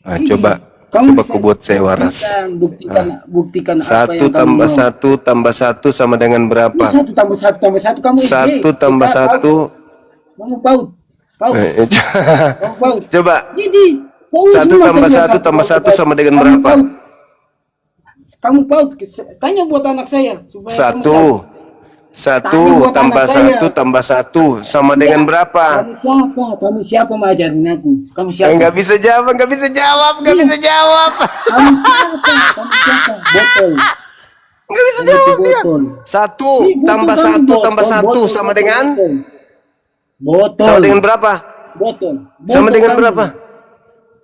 Ah, Ini coba kamu coba bisa ku buat saya waras. buktikan apa Satu yang kamu tambah mau. satu tambah satu sama dengan Ini berapa? satu tambah satu tambah satu, kamu SD, Satu TK, tambah PAUD, satu. kamu PAUD, PAUD, eh, kamu PAUD. Coba. Jadi kamu Satu semua tambah bilang satu satu tambah tambah satu satu. sama dengan Kamu berapa? PAUD, kamu PAUD. Tanya buat anak saya supaya kamu tahu. Satu. Tanya Satu buat anak tambah saya. satu tambah satu sama dengan Iya, berapa? kamu siapa? Kamu siapa mengajarin aku? Kamu siapa? Nggak bisa jawab, nggak bisa jawab, nggak Iya, bisa jawab. kamu siapa? Kamu siapa? Botol. Nggak bisa Kamu itu jawab dia. botol. Satu Ih, botol tambah kamu satu tambah botol, satu botol, sama botol, dengan botol. sama Botol, dengan berapa? botol, Sama botol dengan kamu. berapa?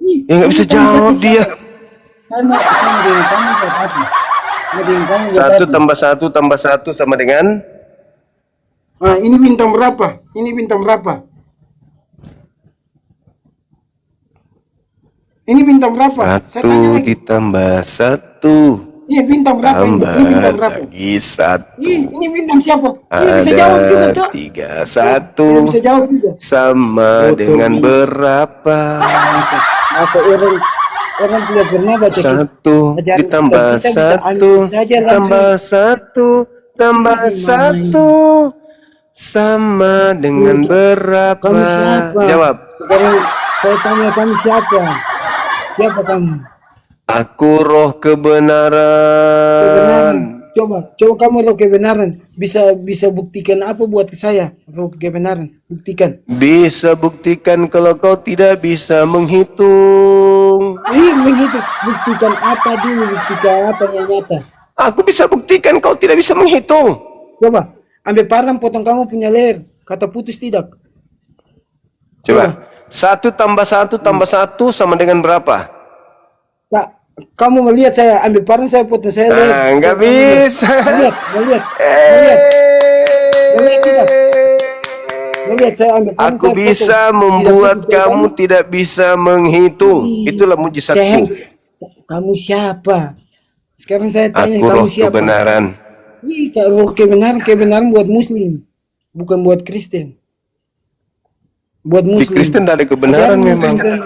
Ih, Ya nggak kamu bisa tanya jawab dia. siapa? Sama dengan kamu buat apa? Sama dengan kamu buat Satu apa? tambah satu sama dengan Ah, ini bintang berapa? Ini bintang berapa? Ini bintang berapa? Saya tanya satu lagi. ditambah satu Iya, bintang berapa ini? tambah Ini bintang berapa? lagi satu Ini bintang siapa? Ini bisa ada jawab juga, Cok. tiga. Tidak Satu bisa jawab juga. sama Botol dengan ini. berapa? Masa orang tidak pernah baca Satu ajaran ditambah kita bisa satu ambil saja langsung. tambah satu tambah Ini mama satu sama dengan Kamu berapa? siapa? Jawab. Sekarang saya tanya kamu siapa? Siapa kamu? Aku roh Kebenaran. kebenaran. Coba kamu roh kebenaran. Bisa buktikan apa buat saya? Roh kebenaran. Buktikan. Bisa buktikan kalau kau tidak bisa menghitung. Menghitung. Buktikan apa dulu? Buktikan apa yang nyata? Aku bisa buktikan kau tidak bisa menghitung. Coba ambil parang potong kamu punya leher. Kata putus tidak. Coba. Satu tambah satu sama dengan berapa? Kak, kamu melihat saya ambil parang, saya potong saya leher. Ah, nggak bisa. Melihat tidak. Melihat saya ambil parang, Aku saya bisa potong. membuat Tidak putus kamu tidak bisa menghitung. Itulah Sayang, mujizatku. kamu siapa? Sekarang saya tanya, Aku kamu roh siapa? kebenaran. Kalau kebenaran buat Muslim, bukan buat Kristen. Buat Di Muslim. Kristen tidak ada kebenaran Ajaran memang. Kristen.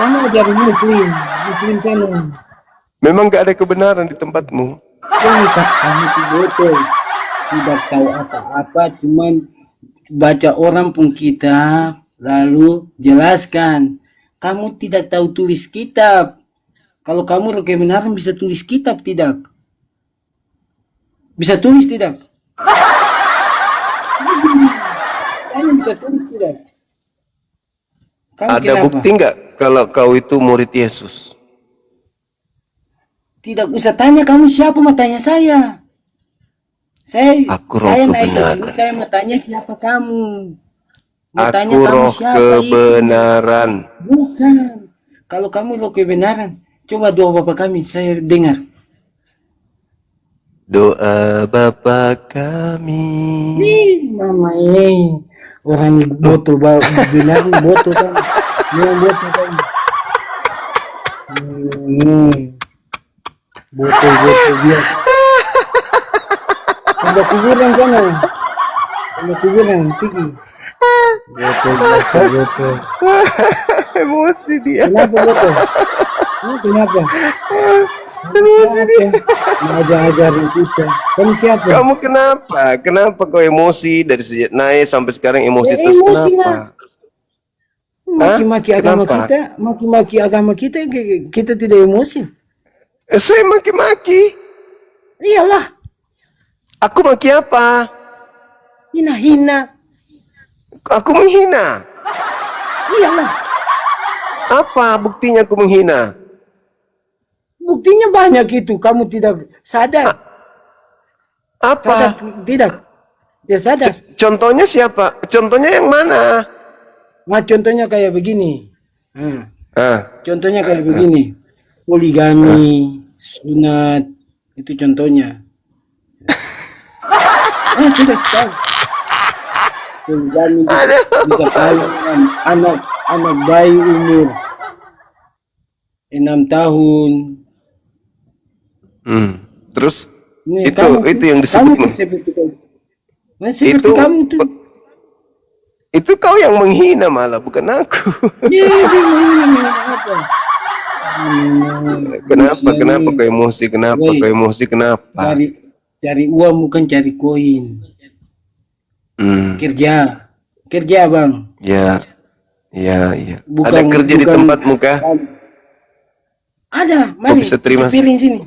Kamu ajaran Muslim sana. Memang gak ada kebenaran di tempatmu. Kamu itu betul, tidak tahu apa-apa, cuman baca orang pun kitab, lalu jelaskan. Kamu tidak tahu tulis kitab. Kalau kamu roh kebenaran bisa tulis kitab tidak? Bisa tulis tidak? Kamu bisa tulis tidak? Kamu Ada kenapa? bukti nggak kalau kau itu murid Yesus? Tidak usah tanya kamu siapa, mau tanya saya. Aku roh Saya naik ke kebenaran. sini, saya mau tanya siapa kamu. Mau tanya Aku kamu roh siapa itu. kebenaran. Bukan. Kalau kamu roh kebenaran, coba doa Bapa kami, saya dengar. Doa Bapa kami. Mama ini orang ini botol benar botol kan. Memang botol kan. Botol dia. Ada kuburan sana. Ada kuburan tinggi. Botol. Emosi dia. Kenapa botol? Kenapa? Emosi dia. Ajar-ajarin kita. Kamu siapa? Kamu kenapa? Kenapa kau emosi dari sejak naik sampai sekarang emosi terus? Emosi Kenapa? lah. Maki-maki agama Kenapa? kita, maki-maki agama kita tidak emosi. Saya maki-maki. Iyalah, Aku maki apa? hina-hina. Aku menghina. Iyalah, Apa buktinya aku menghina? buktinya banyak itu. Kamu tidak sadar. Apa? Tidak. Tidak sadar. Contohnya siapa? Contohnya yang mana? Nah, contohnya kayak begini. Contohnya kayak begini. Poligami, sunat, itu contohnya. Sudah tahu. Poligami bisa kawin dengan anak bayi umur 6 tahun. Terus Nih, itu yang disebut. Seperti kamu tuh. Itu kau yang menghina malah, bukan aku. Apa? Kenapa? Manusia Kenapa ini, kau emosi? Kenapa woi, kau emosi? Kenapa? cari uang bukan cari koin. Hmm, Kerja, kerja bang. ya, ya, ya. Ada Bukan kerja di bukan tempatmu kah? ada. Kau Mari bisa cuci terima piring sini.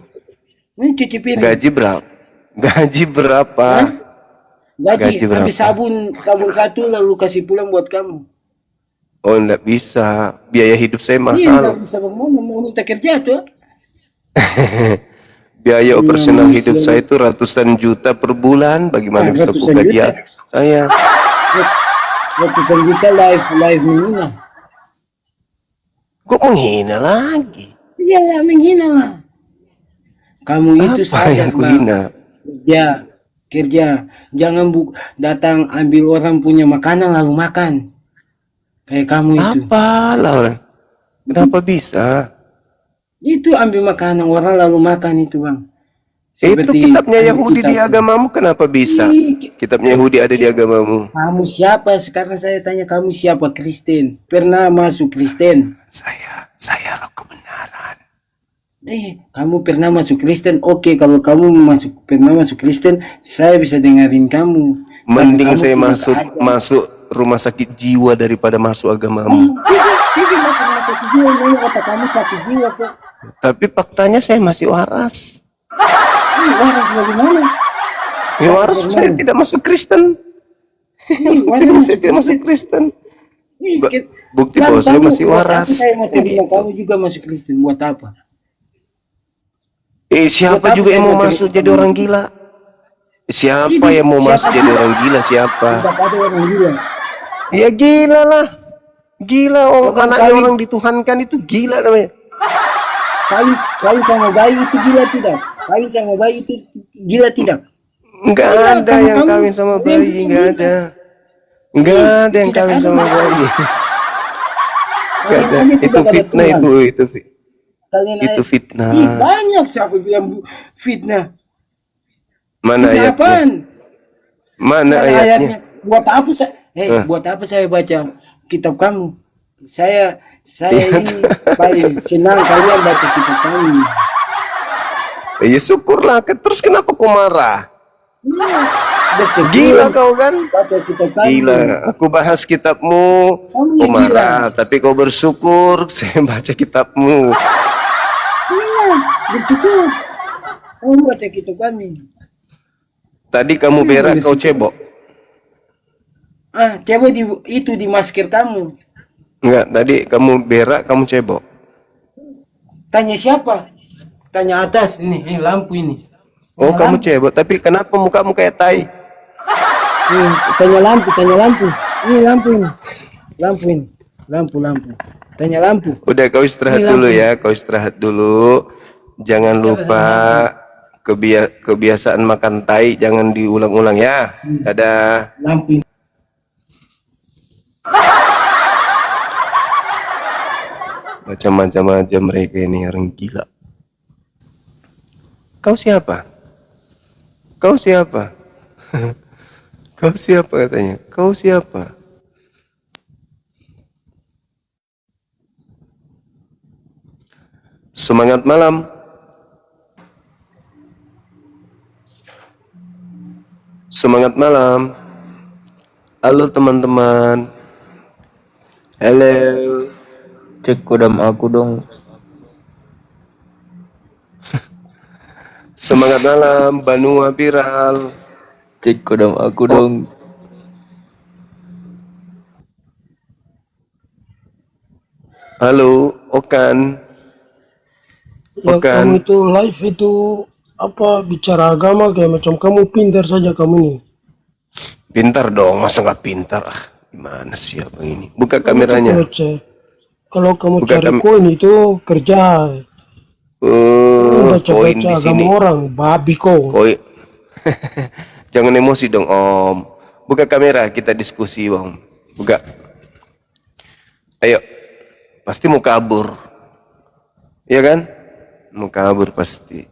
Ini cuci piring. gaji berapa? Gaji berapa? Hah? Gaji Gaji ambil berapa? sabun satu lalu kasih pulang buat kamu. Oh, enggak bisa. Biaya hidup saya Ini mahal. nggak bisa bagaimana mau minta kerja tuh. Biaya operasional hidup Manusia saya itu ratusan juta per bulan. Bagaimana bisa aku ratusan gaji juta, saya? ratusan juta live menghina. Kok menghina lagi? Iya lah menghina lah. Kamu itu Apa yang sadar aku bang. hina? Kerja, kerja. Jangan datang ambil orang punya makanan lalu makan. Kayak kamu itu. Apa lah orang? Kenapa bisa? Itu ambil makanan orang lalu makan itu bang. Itu Seperti kitabnya ambil Yahudi di kitab. agamamu kenapa bisa? Kitabnya Yahudi ada di agamamu. Kamu siapa? Sekarang saya tanya kamu siapa? Kristen. Pernah masuk Kristen? Saya loh kebenaran. Kamu pernah masuk Kristen? Oke, kalau kamu pernah masuk Kristen, saya bisa dengerin kamu. Mending Kamu saya tidak masuk rumah sakit jiwa daripada masuk agamamu. Tidak masuk rumah sakit jiwa, ini kata kamu sakit jiwa kok. Tapi faktanya saya masih waras. Waras bagaimana? Ya waras saya tidak masuk Kristen. Saya tidak masuk Kristen. Bukti bahwa saya masih waras. Saya mau bilang kamu juga masuk Kristen, buat apa? Siapa juga yang mau masuk jadi orang gila? Siapa yang mau masuk jadi orang gila? Siapa? Tidak ada orang gila. Ya gila lah. Gila, anaknya orang dituhankan itu gila namanya. Kawin sama bayi itu gila tidak? Kawin sama bayi itu gila tidak? Enggak ada yang kawin sama bayi, enggak ada. Enggak ada yang kawin sama bayi. Enggak ada. Itu fitnah itu. Itu fitnah. Banyak siapa bilang fitnah. Mana ayatnya? Mana ayatnya? Buat apa saya? Buat apa saya baca kitab kamu? Saya ini paling senang kalian baca kitab kamu. Ya syukurlah. Terus kenapa kau marah? Gila kau kan? Baca kitab kamu. Gila. Aku bahas kitabmu. Kau marah. Tapi kau bersyukur saya baca kitabmu. Iya, bersyukur. Kamu baca kitab kami. Tadi kamu berak, kau cebok. Cebok itu di masker kamu. Enggak, tadi kamu berak, kamu cebok. Tanya siapa? Tanya atas ini lampu ini. Oh, kamu cebok, tapi kenapa mukamu kayak tai? Tanya lampu. Ini lampu ini. Lampu. Tanya lampu. Udah, kau istirahat dulu ya, kau istirahat dulu. Jangan lupa kebiasaan makan tai jangan diulang-ulang ya. Dadah. Lampu. Macam-macam aja mereka ini orang gila. Kau siapa? Kau siapa? Kau siapa katanya? Kau siapa? Semangat malam. Semangat malam. Halo teman-teman. Halo. Cek kodam aku dong. Semangat malam, Banua Viral. Cek kodam aku dong. Halo, Okan. Ya kamu itu live itu apa bicara agama kayak macam kamu pintar saja kamu nih. Pintar dong, masa nggak pintar? Gimana sih abang ini? Buka kameranya. Kalau kamu cari koin itu kerja. Koin di baca sini. agama orang, babi kau. Koin. Jangan emosi dong Om. Buka kamera, kita diskusi Om. Buka. Ayo. Pasti mau kabur. Iya kan? Mau kabur pasti.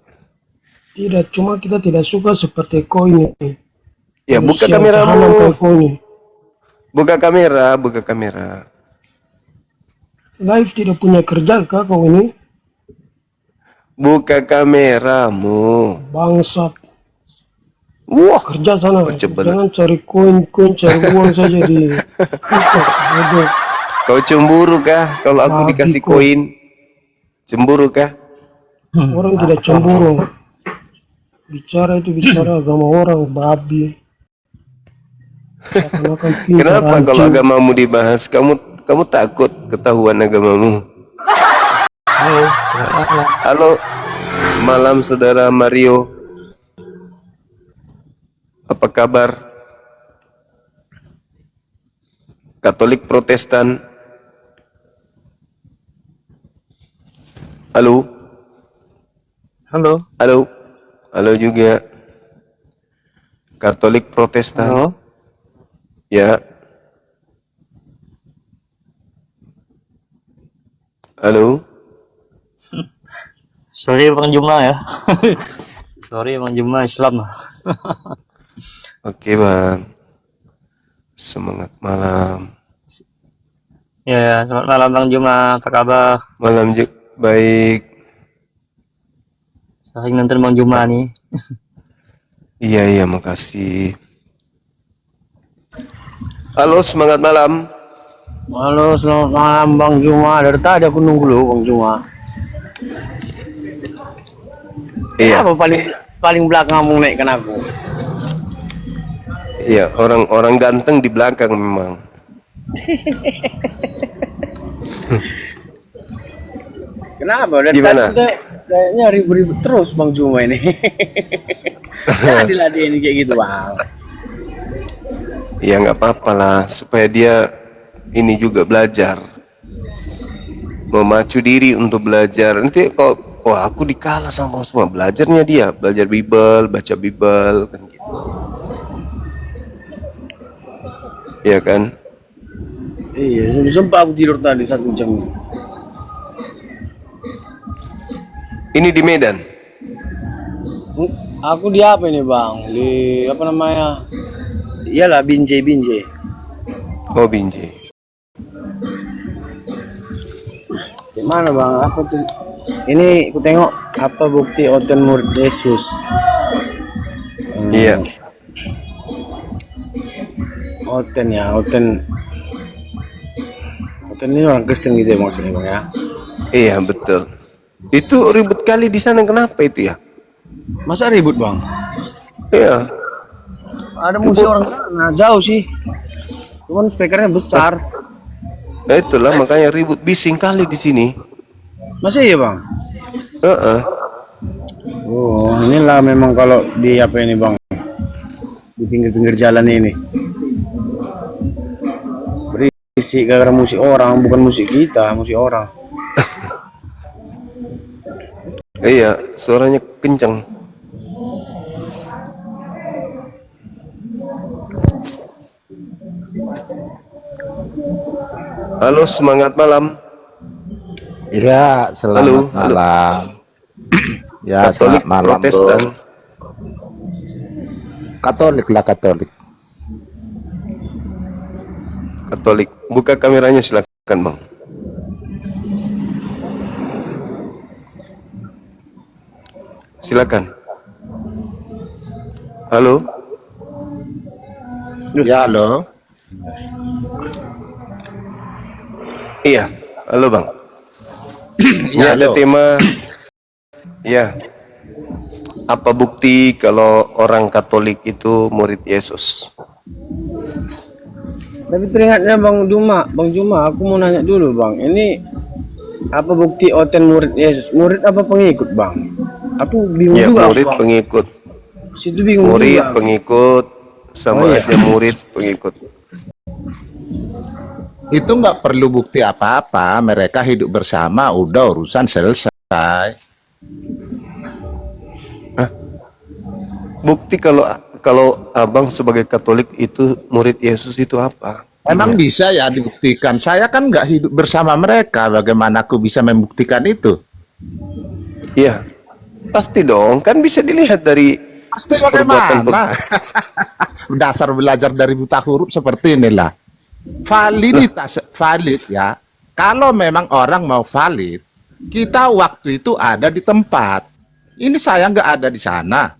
Tidak, cuma kita tidak suka seperti koin ini. Ya buka kameramu. Buka kamera. Live tidak punya kerja kah kau ini? Buka kameramu. Bangsat. Wah, Kerja sana. coba. Jangan cari koin-koin, cari uang saja di TikTok. Aduh. Kau cemburu kah kalau aku Babi dikasih kau. koin? Cemburu kah? Orang tidak cemburu. Bicara itu bicara agama orang, babi. Seakan-akan pintar, Kenapa kalau anjing. agamamu dibahas? Kamu takut ketahuan agamamu? Halo, malam saudara Mario. Apa kabar? Katolik Protestan. Halo, Halo. halo, halo juga. Katolik Protestan. Halo. Ya. Halo. Sorry Bang Jumlah ya. Sorry Bang Jumlah Islam. Oke bang. Semangat malam. Ya, selamat malam Bang Jumlah. Apa kabar? Malam juga baik. Sering nonton Bang Jumlah nih. Iya, makasih. Halo, semangat malam. Halo, selamat malam Bang Juma. Dari tadi aku nunggu loh Bang Juma. Iya, Apa paling belakang kamu naikkan aku? iya, orang-orang ganteng di belakang memang. Kenapa? Dari Gimana? tadi kita kayaknya ribut-ribut terus Bang Juma ini. Jangan diladenin kayak gitu Bang. Ya nggak apa-apa lah, supaya dia ini juga belajar, memacu diri untuk belajar. Nanti kok, wah aku dikalah sama semua belajarnya dia, belajar Bible, baca Bible, kan gitu. Iya kan? Iya, sempat aku tidur tadi 1 jam. Ini di Medan. Aku di apa ini Bang? Di apa namanya? Iyalah Binjai. Oh Binjai. Di mana Bang? Apa tuh? Ini aku tengok apa bukti Oten murid Yesus. Iya. Oten ya, Oten ini orang Kristen gitu ya maksudnya Bang ya? Iya betul. Itu ribut kali di sana, kenapa itu ya? Masa ribut Bang? Iya. Ada musuh orang sana, jauh sih. Cuman speakernya besar. Nah itulah makanya ribut, bising kali di sini. Masa iya Bang? Heeh. Oh, inilah memang kalau di apa ini Bang? Di pinggir-pinggir jalan ini. Berisik gara-gara musik orang, bukan musik kita, musik orang. Iya, suaranya kencang. Halo, semangat malam. Ya, Halo, selamat malam. Ya, Katolik selamat malam, Protestan. Bro. Katolik lah, Katolik. Katolik. Buka kameranya silakan, Bang. Silakan. Halo. Ya, halo. Iya, halo, Bang. Ya, Ada halo. tema. Ya. Apa bukti kalau orang Katolik itu murid Yesus? Tapi teringatnya Bang Juma, aku mau nanya dulu Bang. Ini apa bukti Oten murid Yesus? Murid apa pengikut Bang? Aku bingung Ya, juga murid Bang. pengikut. Situ bingung Murid juga. pengikut sama Oh, iya. aja murid pengikut. Itu nggak perlu bukti apa-apa. Mereka hidup bersama, udah urusan selesai. Bukti kalau abang sebagai Katolik itu murid Yesus itu apa? Emang bisa ya dibuktikan? Saya kan nggak hidup bersama mereka. Bagaimana aku bisa membuktikan itu? Iya, pasti dong. Kan bisa dilihat dari Pasti perbuatan. bagaimana? Dasar belajar dari buta huruf seperti inilah. Validitas valid ya. Kalau memang orang mau valid, Kita waktu itu ada di tempat. Ini saya nggak ada di sana.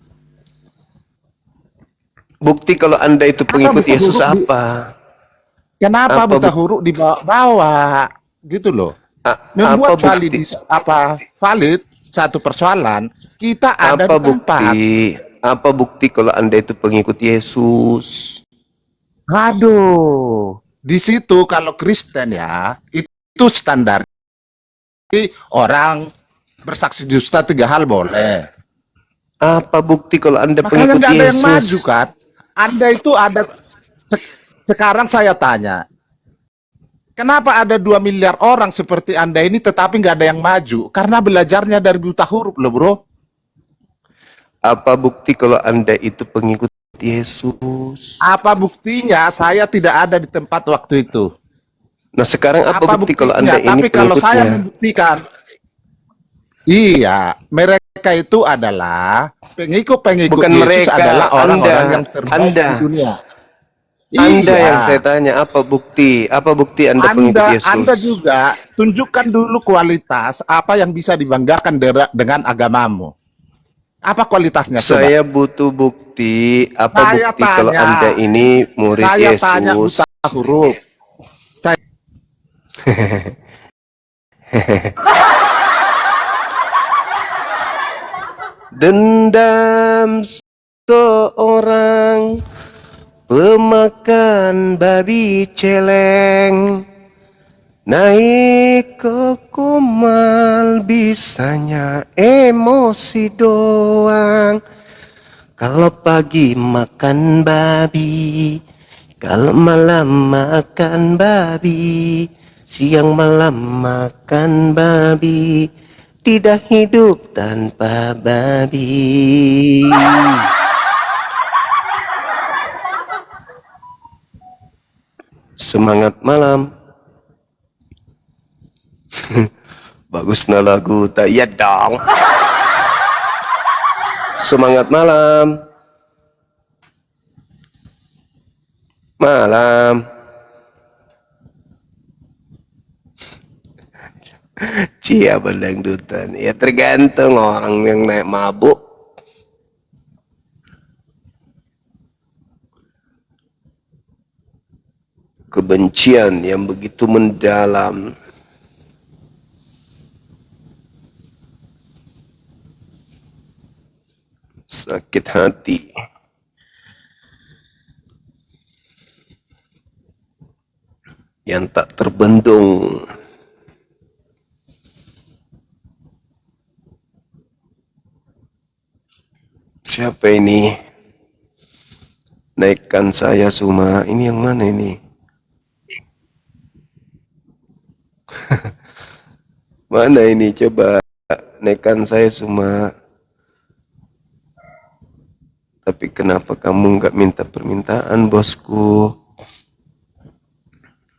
Bukti kalau Anda itu Apa pengikut buta Yesus huruf apa? kenapa Apa buta bukti? huruf dibawa-bawa? Gitu loh. Apa Membuat bukti? valid satu persoalan, kita ada Apa di tempat. bukti? Apa bukti kalau Anda itu pengikut Yesus? Aduh, di situ kalau Kristen ya, itu standar. Orang bersaksi dusta 3 hal boleh. Apa bukti kalau Anda Makanya pengikut nggak ada yang maju Yesus? kan? Anda itu ada, sekarang saya tanya, kenapa ada 2 miliar orang seperti Anda ini tetapi nggak ada yang maju? Karena belajarnya dari buta huruf loh bro. Apa bukti kalau Anda itu pengikut Yesus? Apa buktinya saya tidak ada di tempat waktu itu? Nah, sekarang apa Apa bukti kalau buktinya? Anda ini Tapi kalau saya pengikutnya? membuktikan, iya, mereka itu adalah pengikut-pengikut Bukan Yesus mereka, adalah orang-orang Anda. yang terbaik Anda. di dunia. Anda Iya, yang saya tanya, apa bukti? Apa bukti Anda pengikut Anda Yesus? juga tunjukkan dulu kualitas apa yang bisa dibanggakan dengan agamamu. Apa kualitasnya coba? Saya butuh bukti. Apa Saya bukti kalau tanya, Anda ini murid saya tanya Yesus? buta huruf. Saya Dendam seorang pemakan babi celeng, naik ke kumal bisanya emosi doang. Kalau pagi makan babi, kalau malam makan babi, siang malam makan babi, tidak hidup tanpa babi. Semangat malam. Bagus na lagu tak? Ya dong. Semangat malam. Malam. Cia dangdutan. Ya tergantung orang yang naik mabuk. Kebencian yang begitu mendalam. Sakit hati. Yang tak terbendung. Siapa ini? Naikkan saya Suma. Ini yang mana ini? Mana ini? Coba naikkan saya Suma. Tapi kenapa kamu nggak minta permintaan, bosku?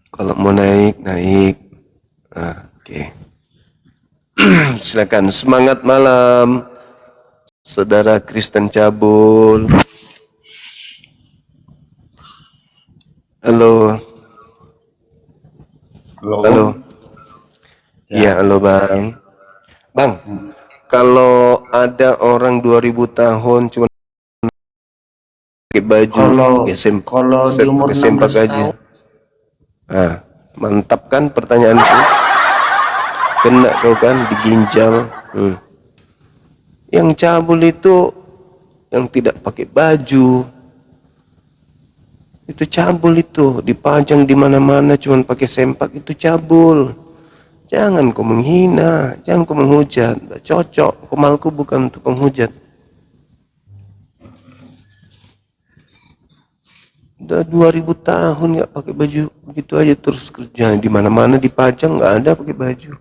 Kalau mau naik, naik. Oke. Silakan. Semangat malam, saudara Kristen Cabul. Halo. Halo. Iya, halo Bang. Bang, kalau ada orang 2000 tahun cuma pakai baju, Kalau di umur pakai 16 sempak aja. Ah, mantap kan pertanyaanku? Kena kau kan di ginjal. Yang cabul itu yang tidak pakai baju. Itu cabul itu, dipajang di mana-mana cuman pakai sempak, itu cabul. Jangan kau menghina, jangan kau menghujat. Tak cocok, komalku bukan untuk penghujat. Udah 2000 tahun nggak pakai baju begitu aja terus kerja di mana-mana dipajang, nggak ada pakai baju.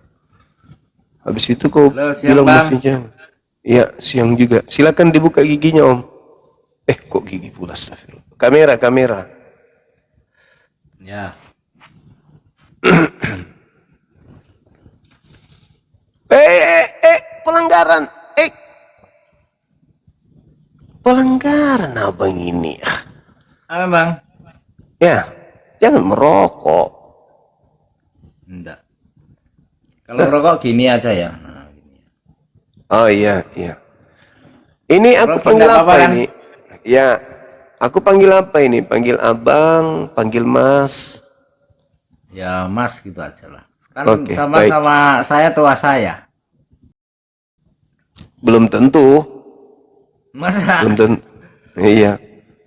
Habis itu kau bilang mestinya, iya siang juga. Silakan dibuka giginya Om. Kok gigi pula, astagfirullah. Kamera. Ya. Pelanggaran. Pelanggaran abang ini. Apa bang? Ya, jangan merokok. Enggak. Kalau rokok gini aja ya. Nah, gini. Oh iya, iya. Ini aku Rokok panggil nggak apa apa-apa kan? ini? Ya, aku panggil apa ini? Panggil abang, panggil mas. Ya Mas gitu aja lah. Kan Oke, baik. sama-sama saya tua saya. Belum tentu, Masa? belum tentu. Iya.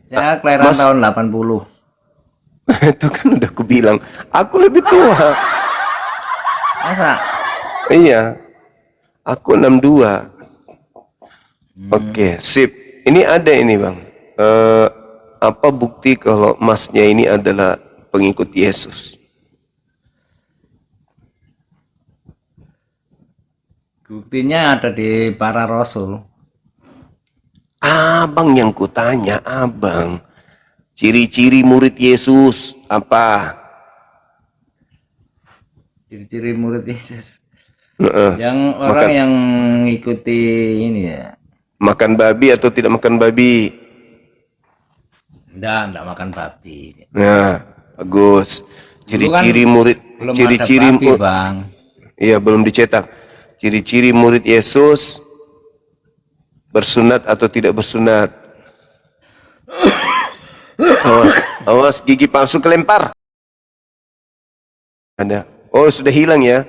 Saya kelahiran Mas, tahun 80. itu kan udah aku bilang, aku lebih tua. Masa? Iya, aku 62. Oke, sip. Ini ada ini bang. Apa bukti kalau masnya ini adalah pengikut Yesus? Buktinya ada di para rasul. Abang yang kutanya, abang. Ciri-ciri murid Yesus apa? Ciri-ciri murid Yesus. Heeh. Yang orang yang ngikuti ini ya. Makan babi atau tidak makan babi? Enggak makan babi. Nah, bagus. Ciri-ciri Dulu kan murid, belum ciri-ciri ada babi, Bang. Iya, belum dicetak. Ciri-ciri murid Yesus bersunat atau tidak bersunat. Awas, awas gigi palsu kelempar. Ada. Oh, sudah hilang ya.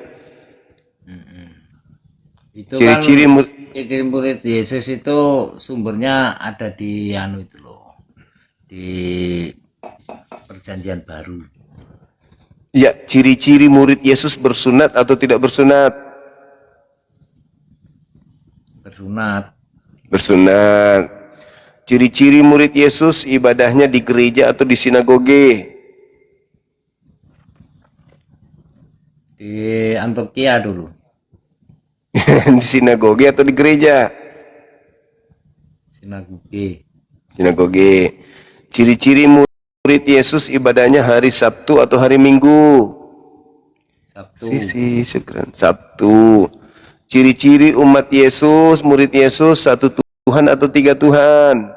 Itu Ciri-ciri kan ciri murid Yesus itu sumbernya ada di anu itu loh. Di Perjanjian Baru. ya, ciri-ciri murid Yesus bersunat atau tidak bersunat. Bersunat. Bersunat. Ciri-ciri murid Yesus ibadahnya di gereja atau di sinagoge. Di Antioquia dulu. Di sinagoge atau di gereja? Sinagoge. Sinagoge. Ciri-ciri murid Yesus ibadahnya hari Sabtu atau hari Minggu? Sabtu. Syukran. Sabtu. Ciri-ciri umat Yesus, murid Yesus, satu Tuhan atau tiga Tuhan?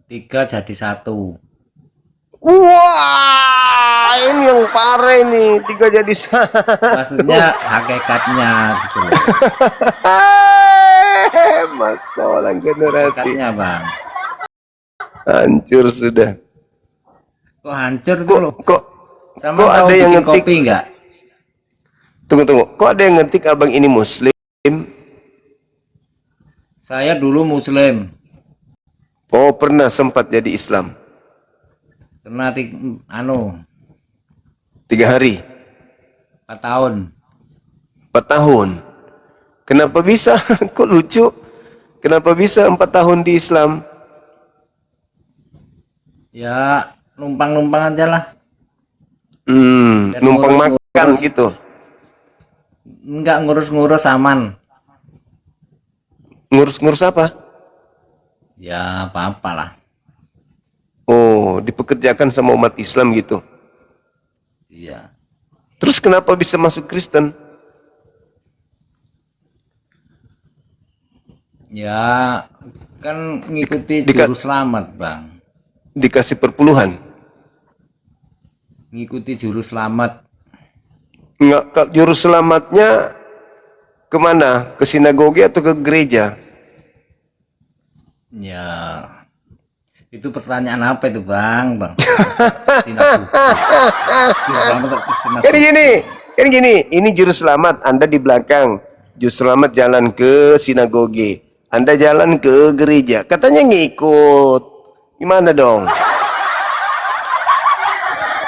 Tiga jadi satu. Wah, ini yang parah ini, tiga jadi satu. Maksudnya hakikatnya gitu loh. Masalah generasi Hakikatnya Bang. hancur sudah. Kok hancur tuh loh. Kok Sama kok tahu ada yang bikin ngetik? kopi enggak? Tunggu. Kok ada yang ngetik abang ini Muslim? Saya dulu Muslim. Oh, pernah sempat jadi Islam. Kena 3 hari, 4 tahun. 4 tahun. Kenapa bisa? Kok lucu? Kenapa bisa 4 tahun di Islam? Ya numpang-numpang aja lah. Dan Numpang ngurus-ngurus. makan gitu. Enggak ngurus-ngurus aman. Ngurus-ngurus apa? Ya apa-apa lah. Oh, dipekerjakan sama umat Islam gitu. Iya. Terus kenapa bisa masuk Kristen? Ya kan ngikuti juru selamat Bang. Dikasih perpuluhan? Ngikuti juru selamat. Enggak, juru selamatnya kemana? Ke sinagoge atau ke gereja? Ya itu pertanyaan apa itu Bang? Sinagoge. Juru selamat ke sinagoge. Kan gini, ini juru selamat, Anda di belakang. Juru selamat jalan ke sinagoge. Anda jalan ke gereja. Katanya ngikut. Gimana dong?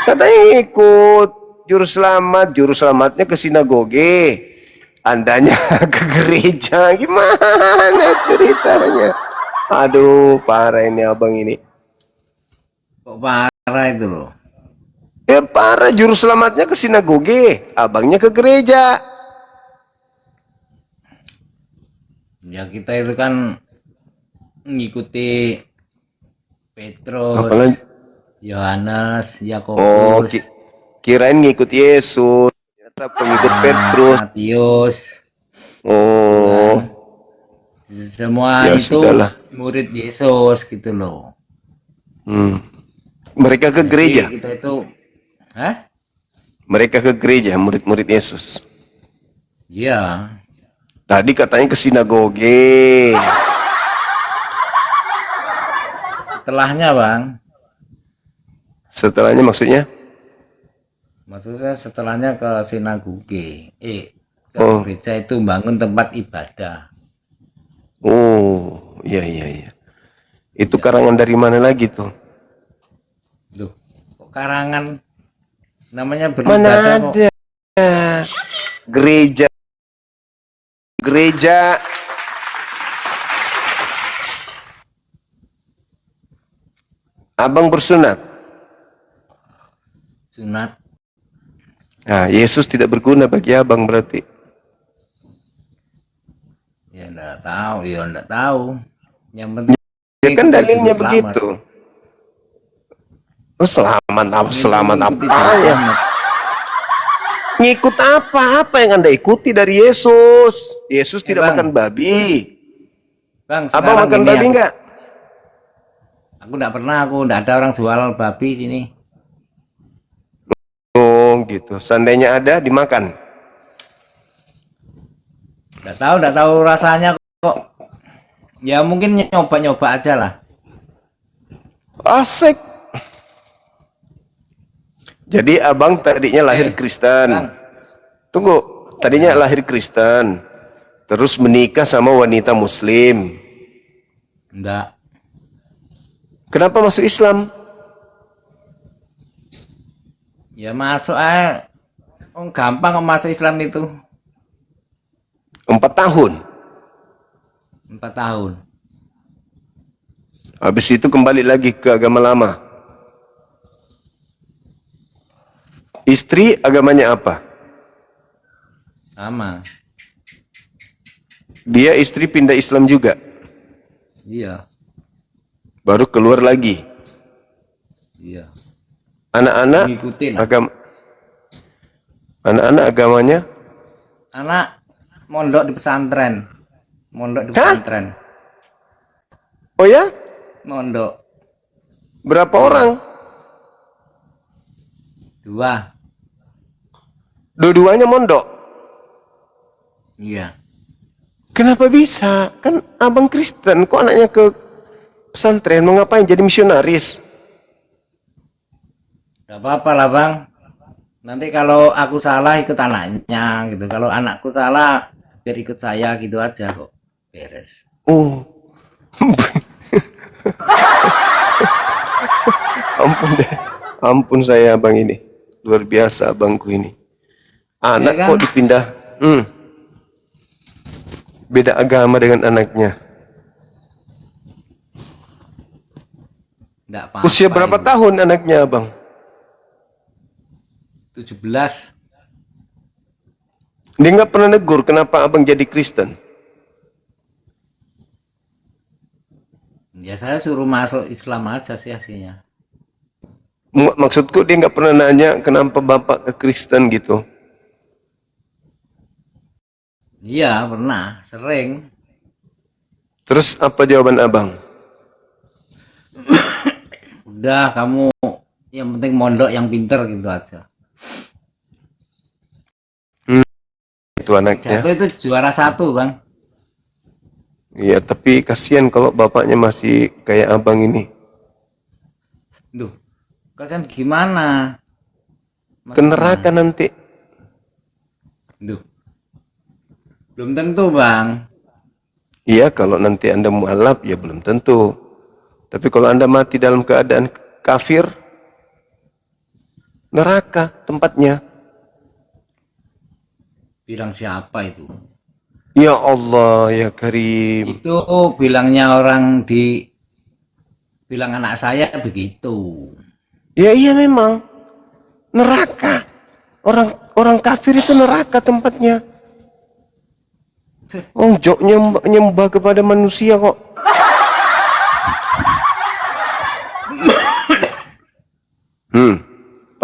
Katanya ngikut. Juru selamatnya ke sinagoge. Andanya ke gereja. Gimana ceritanya? Aduh, parah ini abang ini. Kok parah itu loh. Ya parah, juru selamatnya ke sinagoge, abangnya ke gereja. Ya kita itu kan mengikuti Petrus, Apalagi? Yohanes, Oh, Yakobus, kirain ngikut Yesus. Ternyata pengikut Petrus. Matius. Oh, Semua Ya, itu sudahlah. murid Yesus gitu loh. hmm. Mereka ke gereja. Jadi kita itu, hah? Mereka ke gereja, murid-murid Yesus. Iya. Tadi katanya ke sinagoge. Setelahnya bang, Setelahnya maksudnya? maksudnya setelahnya ke sinagoge, ke Oh. gereja itu bangun tempat ibadah. Oh, iya iya iya. Itu karangan dari mana lagi tuh? Duh, kok karangan namanya Mana beribadah kok. ada gereja? Gereja. Abang bersunat. Sunat. Nah, Yesus tidak berguna bagi abang berarti. Ya enggak tahu, ya enggak tahu. Yang penting Ya kan kita dalilnya hidup selamat. begitu. Oh, selamat apa? Selamat Mengikuti apa jalan ya? selamat. Ngikut apa? Apa yang Anda ikuti dari Yesus? Yesus tidak Bang. makan babi. Bang, Abang sekarang makan gini, babi enggak? aku enggak pernah, aku enggak ada orang jual babi sini. Oh, gitu. Seandainya ada, dimakan. Enggak tahu rasanya kok. Ya mungkin nyoba-nyoba aja lah. Asik. Jadi abang tadinya lahir Kristen. Bang. Tunggu, tadinya lahir Kristen. Terus menikah sama wanita Muslim. Enggak. Kenapa masuk Islam? Ya masuk aja. Oh, gampang kok masuk Islam itu. 4 tahun. 4 tahun. Habis itu kembali lagi ke agama lama. Istri agamanya apa? Sama. Dia istri pindah Islam juga. Iya. Baru keluar lagi. Iya. Anak-anak Ngikutin. anak-anak agamanya Anak mondok di pesantren. Mondok di Hah? pesantren. oh ya? Mondok. Berapa orang? 2. Dua-duanya mondok. Iya. Kenapa bisa? Kan abang Kristen, kok anaknya ke pesantren? Mau ngapain? Jadi misionaris? Gak apa-apa lah bang. Nanti kalau aku salah ikut anaknya gitu. Kalau anakku salah biar ikut saya gitu aja kok. Beres. Oh. Ampun deh. Ampun saya abang ini. Luar biasa abangku ini. Anak Ya kan? kok dipindah. Beda agama dengan anaknya. Nggak apa-apa. Usia berapa itu. tahun anaknya abang? 17. Dia nggak pernah negur kenapa abang jadi Kristen. Ya saya suruh masuk Islam aja sih aslinya. Maksudku dia nggak pernah nanya kenapa bapak ke Kristen gitu. Iya pernah, sering. Terus apa jawaban abang? Udah kamu yang penting mondok yang pinter gitu aja. Itu anaknya. Jatuh itu juara 1 bang. Iya, tapi kasihan kalau bapaknya masih kayak abang ini. Duh, kasian gimana? Ke neraka nanti. Duh, belum tentu bang. Iya, kalau nanti Anda mualaf ya belum tentu. Tapi kalau Anda mati dalam keadaan kafir, neraka tempatnya. Bilang siapa itu? Ya Allah, ya Karim. Itu bilangnya orang di bilang anak saya begitu. Ya iya memang. Neraka. Orang kafir itu neraka tempatnya. Oh, jok nyembah kepada manusia kok.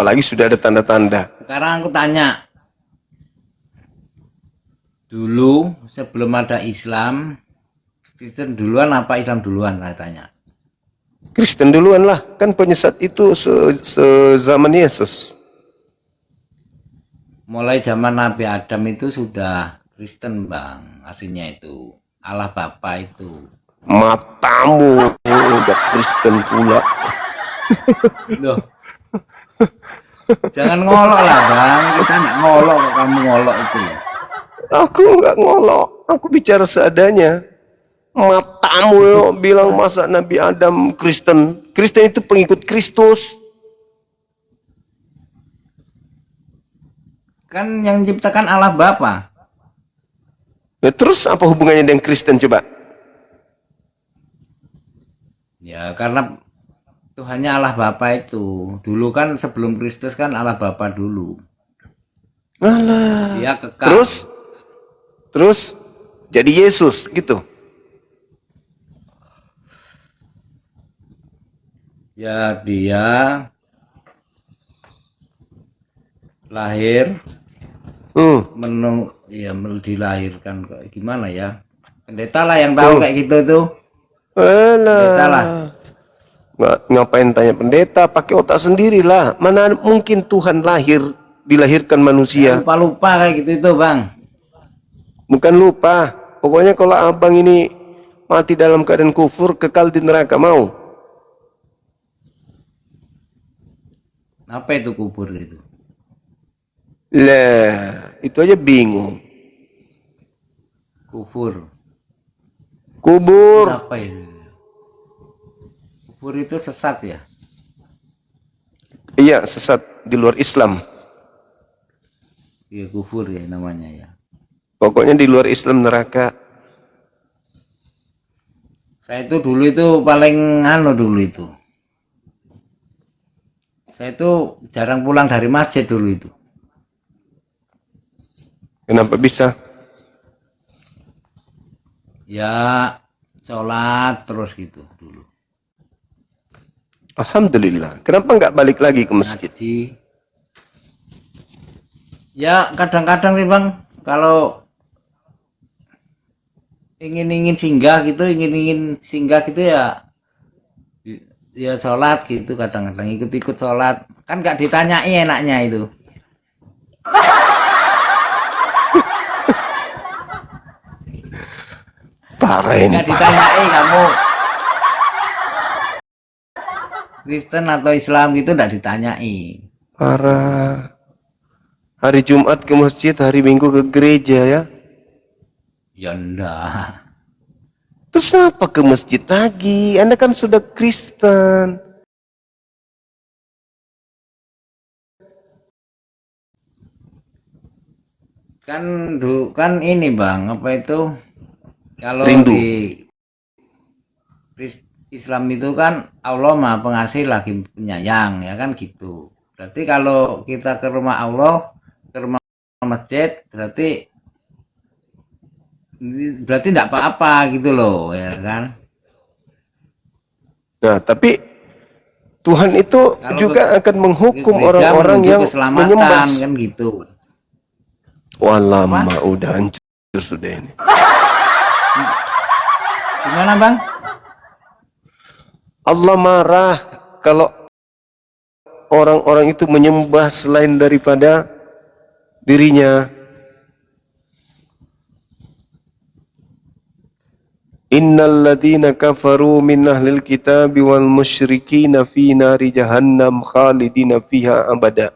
Apalagi sudah ada tanda-tanda. Sekarang aku tanya. Dulu sebelum ada Islam, Kristen duluan apa Islam duluan saya tanya. Kristen duluan lah, kan penyesat itu sezaman Yesus. Mulai zaman Nabi Adam itu sudah Kristen, Bang. Aslinya itu Allah Bapa itu. Matamu udah Kristen pula. Loh. Jangan ngolok lah, Bang. Kita nggak ngolok kok kamu ngolok itu loh. Aku nggak ngolok, aku bicara seadanya. Matamu yo bilang masa Nabi Adam Kristen. Kristen itu pengikut Kristus. Kan yang menciptakan Allah Bapa. Ya, terus apa hubungannya dengan Kristen coba? Ya karena Tuhannya Allah Bapa itu. Dulu kan sebelum Kristus kan Allah Bapa dulu. Alah. Dia kekal. Terus jadi Yesus gitu. Ya dia lahir dilahirkan kok gimana ya? Pendeta lah yang tahu kayak gitu tuh. Pendeta lah. Ngapain tanya pendeta, pakai otak sendirilah. Mana mungkin Tuhan dilahirkan manusia. Lupa-lupa kayak gitu itu, Bang. Bukan lupa. Pokoknya kalau abang ini mati dalam keadaan kufur, kekal di neraka, mau? Apa itu kubur gitu? Lah, itu aja bingung. Kubur. Apa itu? Kubur itu sesat ya? Iya, sesat di luar Islam. Iya, kubur ya namanya ya. Pokoknya di luar Islam neraka. Saya itu dulu itu paling dulu itu. Saya itu jarang pulang dari masjid dulu itu. Kenapa bisa? Ya, sholat terus gitu dulu. Alhamdulillah. Kenapa nggak balik lagi ke masjid? Ngaji. Ya, kadang-kadang sih Bang, kalau ingin singgah gitu ya sholat gitu, kadang-kadang ikut-ikut sholat. Kan nggak ditanyai enaknya itu. Parah ini. Nggak ditanyai kamu Kristen atau Islam gitu, nggak ditanyai. Parah. Hari Jumat ke masjid, hari Minggu ke gereja ya. Ya enggak. Terus apa ke masjid lagi? Anda kan sudah Kristen. Kan ini Bang, apa itu? Kalau Rindu. di Islam itu kan Allah Maha Pengasih lagi penyayang, ya kan gitu. Berarti kalau kita ke rumah Allah, ke rumah masjid, berarti tidak apa-apa gitu loh, ya kan? Nah, tapi Tuhan itu Kalau juga akan menghukum gereja orang-orang menuju yang keselamatan, menyembah. kan gitu. Wah, lama udah hancur sudah ini. Gimana Bang? Allah marah kalau orang-orang itu menyembah selain daripada dirinya. Innal ladzina kafaru min ahlil kitabi wal musyrikina fi nari jahannam khalidina fiha abada.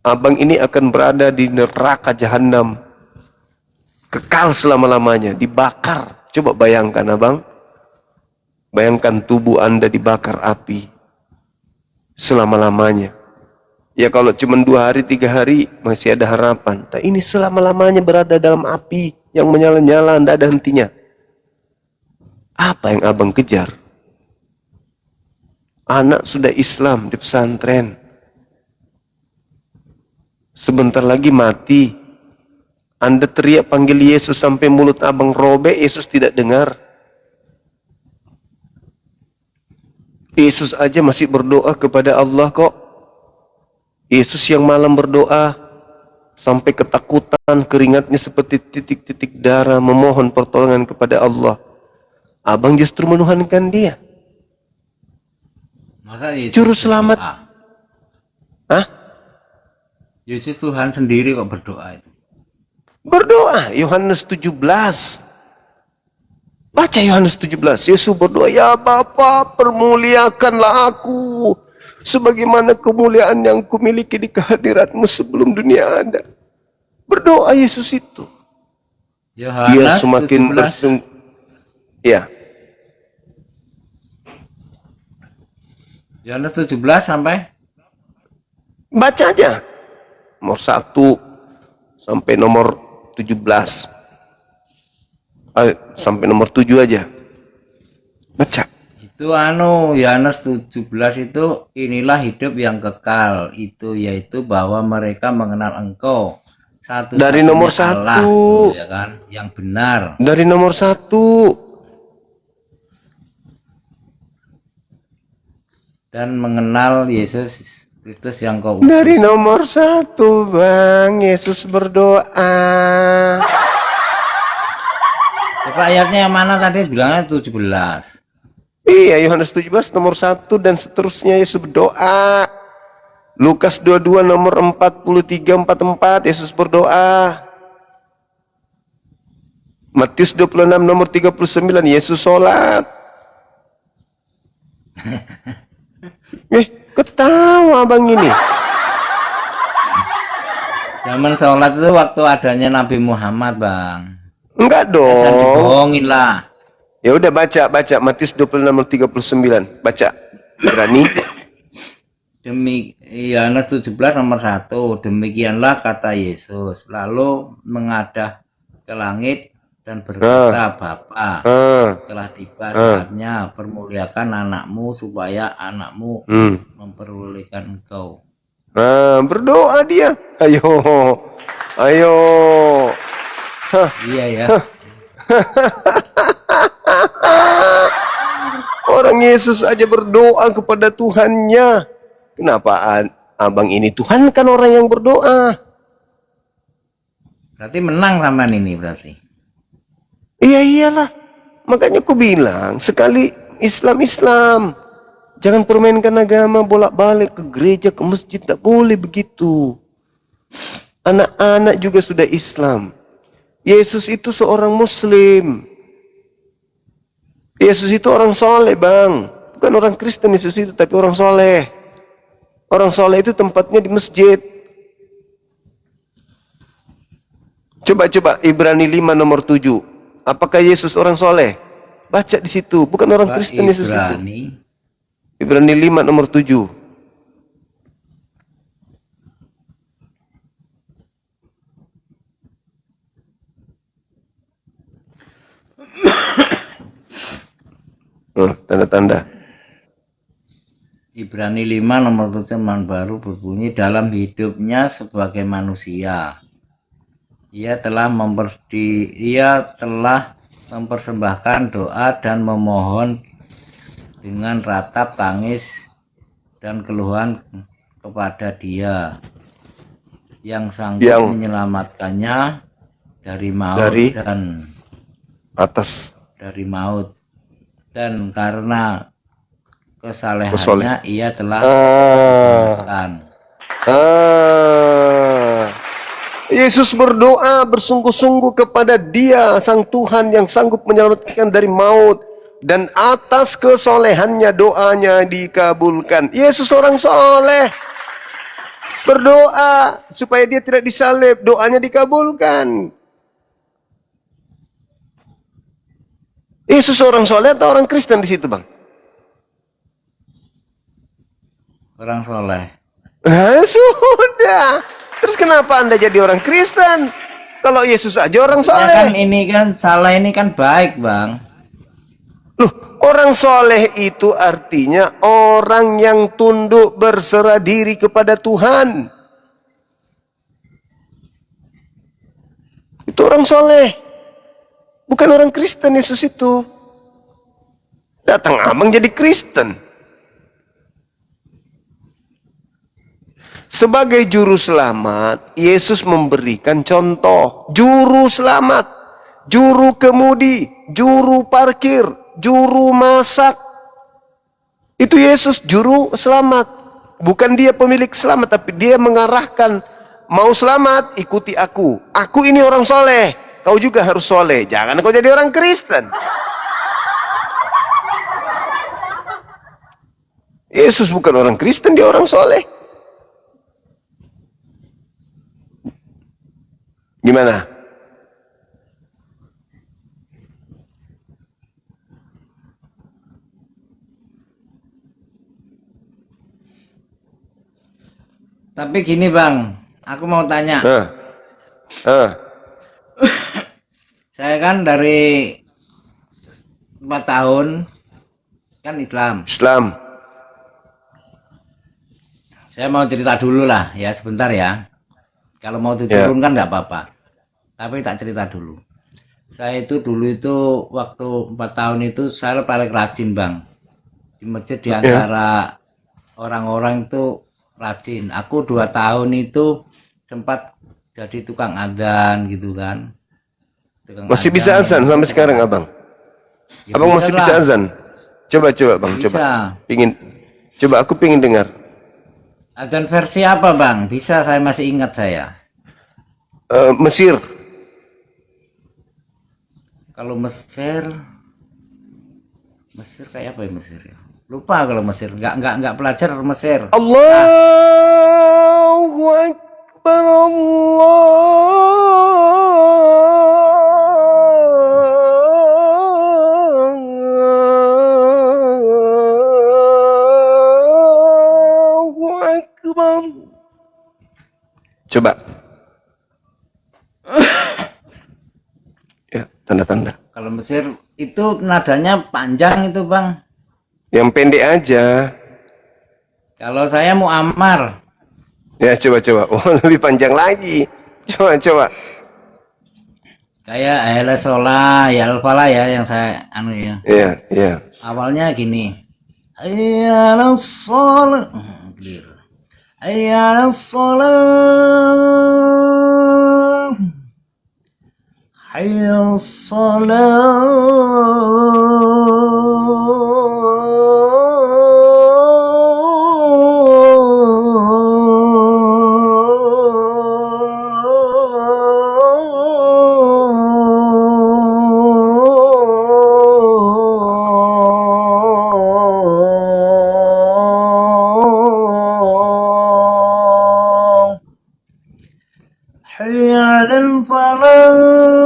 Abang ini akan berada di neraka jahanam, kekal selama-lamanya, dibakar. Coba bayangkan abang, bayangkan tubuh Anda dibakar api selama-lamanya. Ya kalau cuma 2 hari 3 hari masih ada harapan. Tapi ini selama-lamanya berada dalam api yang menyala-nyala, tidak ada hentinya. Apa yang abang kejar? Anak sudah Islam di pesantren, sebentar lagi mati. Anda teriak panggil Yesus sampai mulut abang robek, Yesus tidak dengar. Yesus aja masih berdoa kepada Allah kok. Yesus yang malam berdoa sampai ketakutan, keringatnya seperti titik-titik darah, memohon pertolongan kepada Allah. abang justru menuhankan dia. Masa Yesus Juru selamat. berdoa? Hah? Yesus Tuhan sendiri kok berdoa itu. Berdoa, Yohanes 17. Baca Yohanes 17. Yesus berdoa, ya Bapa, permuliakanlah aku sebagaimana kemuliaan yang kumiliki di kehadiratmu sebelum dunia ada. Berdoa Yesus itu. Dia Yohanes semakin 17. bersungguh. Ya, Yohanes 17 sampai baca aja. Nomor 1 sampai nomor 17. Sampai nomor 7 aja. Baca. itu Yohanes 17 itu, inilah hidup yang kekal, itu yaitu bahwa mereka mengenal Engkau satu Dari nomor Allah, 1. ya kan, yang benar, Dari nomor 1. dan mengenal Yesus Kristus yang Kau utus. Dari nomor 1, Bang, Yesus berdoa. Coba ayatnya yang mana tadi, bilangnya 17. Iya, Yohanes 17 nomor 1 dan seterusnya Yesus berdoa. Lukas 22 nomor 43-44 Yesus berdoa. Matius 26 nomor 39 Yesus sholat. Ketawa bang ini. Zaman sholat itu waktu adanya Nabi Muhammad, Bang. Enggak Jangan dong. dibohongin lah. Ya udah baca Matius 26 nomor 39. Baca. Berani? Demi Yohanes 17 nomor 1, demikianlah kata Yesus, lalu mengadah ke langit dan berkata, Bapa, telah tiba saatnya, permuliakan anakmu supaya anakmu memperolehkan engkau. Berdoa dia. Ayo. Iya ya. Orang Yesus aja berdoa kepada Tuhannya. Kenapa abang ini Tuhan kan orang yang berdoa? Berarti menang sama ini berarti. Iya iyalah. Makanya aku bilang sekali Islam. Jangan permainkan agama bolak-balik ke gereja, ke masjid. Tak boleh begitu. Anak-anak juga sudah Islam. Yesus itu seorang Muslim. Yesus itu orang soleh bang. Bukan orang Kristen Yesus itu, tapi orang soleh. Orang soleh itu tempatnya di masjid. Coba Ibrani 5 nomor 7. Apakah Yesus orang soleh? Baca di situ. Bukan orang Kristen Yesus itu. Ibrani 5 nomor 7. Tanda-tanda. Ibrani 5 nomor 7 teman baru berbunyi, dalam hidupnya sebagai manusia ia telah mempersembahkan doa dan memohon dengan ratap tangis dan keluhan kepada Dia yang sanggup menyelamatkannya dari maut dan dari maut, dan karena kesalehannya ia telah diselamatkan. Yesus berdoa bersungguh-sungguh kepada Dia sang Tuhan yang sanggup menyelamatkan dari maut, dan atas kesolehannya doanya dikabulkan. Yesus orang soleh, berdoa supaya dia tidak disalib, doanya dikabulkan. Yesus orang soleh atau orang Kristen di situ bang? Orang soleh. Nah, sudah. Terus kenapa Anda jadi orang Kristen? Kalau Yesus aja orang soleh. Ya kan ini kan salah, ini kan baik bang. Loh, orang soleh itu artinya orang yang tunduk berserah diri kepada Tuhan. Itu orang soleh. Bukan orang Kristen Yesus itu. Datang abang jadi Kristen. Sebagai juru selamat, Yesus memberikan contoh. Juru selamat, juru kemudi, juru parkir, juru masak. Itu Yesus juru selamat. Bukan dia pemilik selamat, tapi dia mengarahkan, mau selamat, ikuti aku. Aku ini orang soleh, kau juga harus soleh. Jangan kau jadi orang Kristen. Yesus bukan orang Kristen, dia orang soleh. Gimana? Tapi gini bang, aku mau tanya. Saya kan dari 4 tahun kan Islam. Saya mau cerita dulu lah ya, sebentar ya. Kalau mau diturun kan nggak apa-apa. Tapi tak cerita dulu. Saya itu dulu itu waktu 4 tahun itu saya paling rajin bang. Di masjid di antara orang-orang itu rajin. Aku 2 tahun itu sempat jadi tukang adzan gitu kan. Masih bisa azan sampai sekarang abang? Ya, abang masih bisa azan? Coba bang, bisa. Coba aku pingin dengar. Adzan versi apa bang? Bisa, saya masih ingat saya. Mesir. Kalau Mesir kayak apa ya Mesir ya? Lupa kalau Mesir. Nggak pelajar Mesir. Allahu Akbar, Allahu Akbar. Coba. Ya, tanda-tanda. Kalau Mesir itu nadanya panjang itu bang. Yang pendek aja. Kalau saya Muammar. Ya, coba. Oh, lebih panjang lagi. Coba. Kayak Ayala Sholah, ya Al-Falah ya yang saya anu ya. Iya. Awalnya gini. Ayala Sholah. Clear. Ayala Sholah. Hayya حي على الفلاح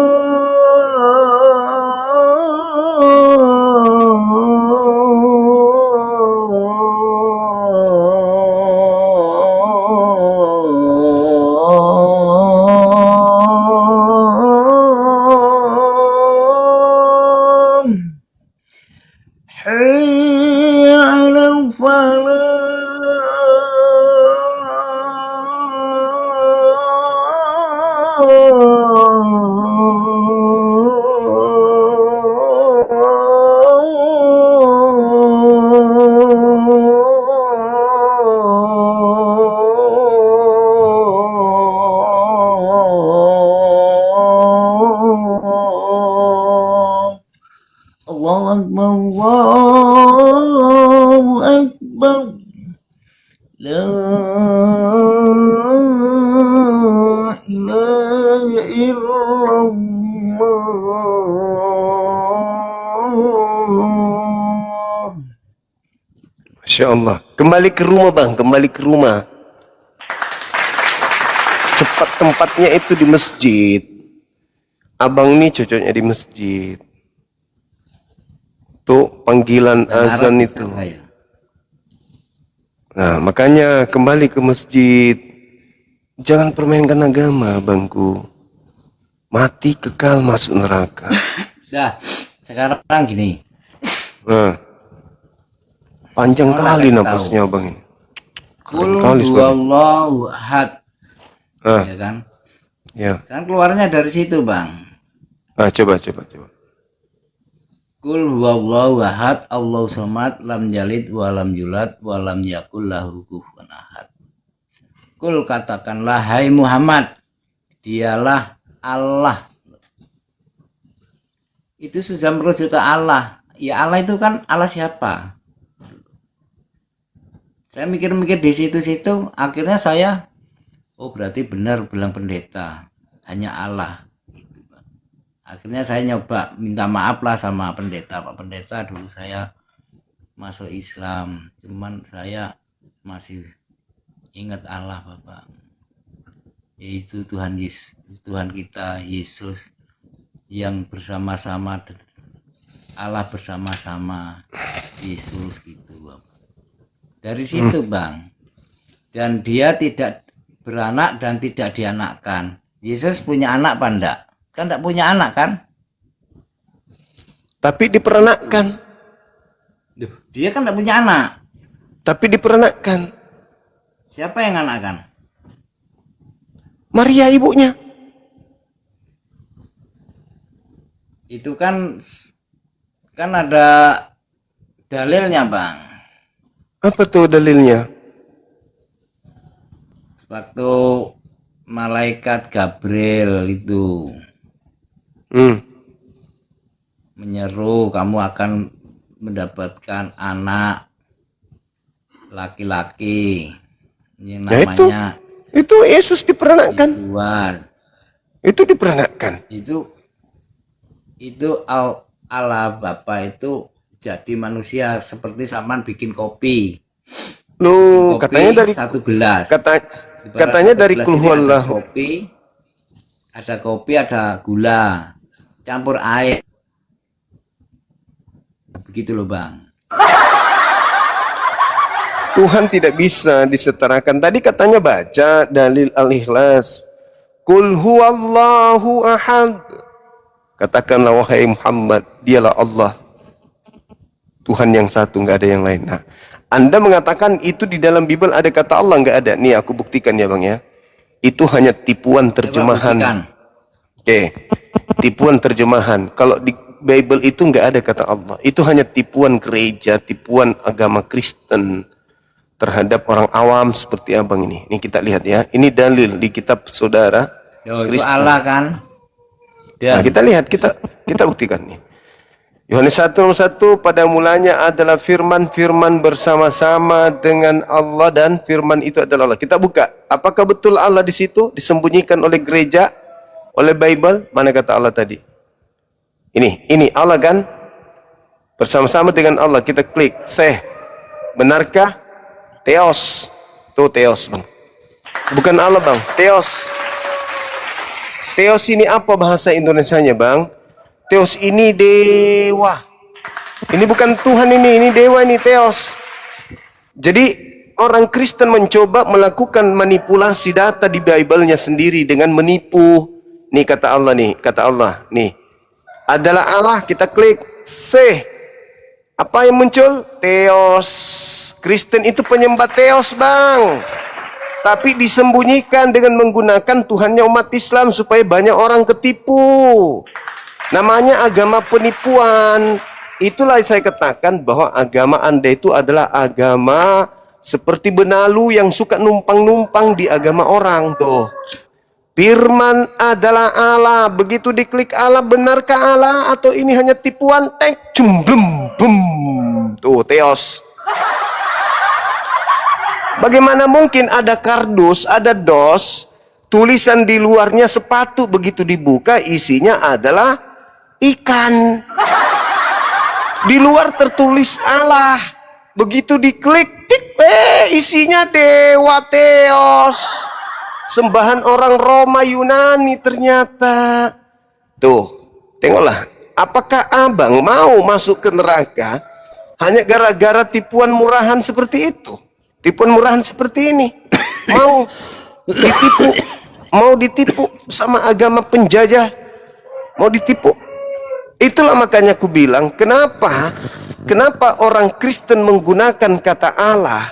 حي على الفلاح الله أكبر الله أكبر لا إله إلا الله. Masya Allah. Kembali ke rumah bang, kembali ke rumah. Cepat tempatnya itu di masjid. Abang ini cocoknya di masjid. Tuh panggilan azan itu. Nah, makanya kembali ke masjid. Jangan permainkan agama, bangku. Mati kekal masuk neraka. Dah, sekarang gini. Nah, panjang Mau kali kasih napasnya abang ini. Kul kali suara. huwallahu ahad. Ah, Ya kan? ya. Kan keluarnya dari situ, Bang. Ah, coba. Kul huwallahu ahad, Allahu somad, lam yalid wa lam yulad wa lam yakul lahu kufuwan ahad. Kul katakanlah hai Muhammad, dialah Allah. Itu sudah merujuk ke Allah. ya Allah itu kan Allah siapa? Saya mikir-mikir di situ-situ, akhirnya saya, oh berarti benar bilang pendeta, hanya Allah. Gitu, Bang. Akhirnya saya nyoba minta maaf lah sama pendeta, Pak Pendeta, dulu saya masuk Islam, cuman saya masih ingat Allah, Bapak. Yaitu Tuhan Yesus, Tuhan kita Yesus yang bersama-sama, Allah bersama-sama Yesus gitu, Bapak. Dari situ Bang, dan dia tidak beranak dan tidak dianakkan. Yesus punya anak apa enggak? Kan enggak punya anak kan? Tapi diperanakkan. Duh, dia kan enggak punya anak. Tapi diperanakkan. Siapa yang anakkan? Maria ibunya. Itu kan ada dalilnya Bang. Apa tuh dalilnya? Waktu malaikat Gabriel itu menyeru kamu akan mendapatkan anak laki-laki yang namanya itu Yesus diperanakkan. Itu diperanakkan. Itu Allah Bapa itu jadi manusia seperti Saman bikin kopi. Loh, katanya dari satu gelas. Katanya dari Qul Huwallahu. Ada kopi, ada gula, campur air. Begitu loh Bang. Tuhan tidak bisa disetarakan. Tadi katanya baca dalil Al-Ikhlas. Qul Huwallahu ahad. Katakanlah wahai Muhammad, dialah Allah. Tuhan yang satu, nggak ada yang lain. Nah, Anda mengatakan itu di dalam Bible ada kata Allah, nggak ada. Nih aku buktikan ya Bang ya. Itu hanya tipuan terjemahan. Oke, tipuan terjemahan. Kalau di Bible itu nggak ada kata Allah. Itu hanya tipuan gereja, tipuan agama Kristen terhadap orang awam seperti abang ini. Ini kita lihat ya. Ini dalil di kitab saudara Kristen. Itu Allah kan. Nah, kita lihat, kita buktikan nih. Yohanes 1:1, pada mulanya adalah firman, firman bersama-sama dengan Allah dan firman itu adalah Allah. Kita buka, apakah betul Allah di situ disembunyikan oleh gereja, oleh Bible? Mana kata Allah tadi? Ini Allah kan? Bersama-sama dengan Allah, kita klik, benarkah? Theos. Tuh Theos Bang. Bukan Allah Bang, Theos. Theos ini apa bahasa Indonesianya Bang? Theos ini dewa. Ini bukan Tuhan ini dewa ini Theos. Jadi orang Kristen mencoba melakukan manipulasi data di Bible-nya sendiri dengan menipu. Nih kata Allah nih, nih. Adalah Allah, kita klik apa yang muncul? Theos. Kristen itu penyembah Theos Bang. Tapi disembunyikan dengan menggunakan Tuhannya umat Islam supaya banyak orang ketipu. Namanya agama penipuan. Itulah saya katakan bahwa agama Anda itu adalah agama seperti benalu yang suka numpang-numpang di agama orang tuh. Firman adalah Allah. Begitu diklik Allah, benarkah Allah atau ini hanya tipuan? Tek, jumblem, bum. Tuh, Theos. Bagaimana mungkin ada kardus, ada dos, tulisan di luarnya sepatu, begitu dibuka isinya adalah ikan. Di luar tertulis Allah. Begitu diklik, isinya dewa Theos. Sembahan orang Roma Yunani ternyata. Tuh, tengoklah. Apakah abang mau masuk ke neraka hanya gara-gara tipuan murahan seperti itu? Tipuan murahan seperti ini. Mau ditipu sama agama penjajah. Mau ditipu. Itulah makanya aku bilang, kenapa orang Kristen menggunakan kata Allah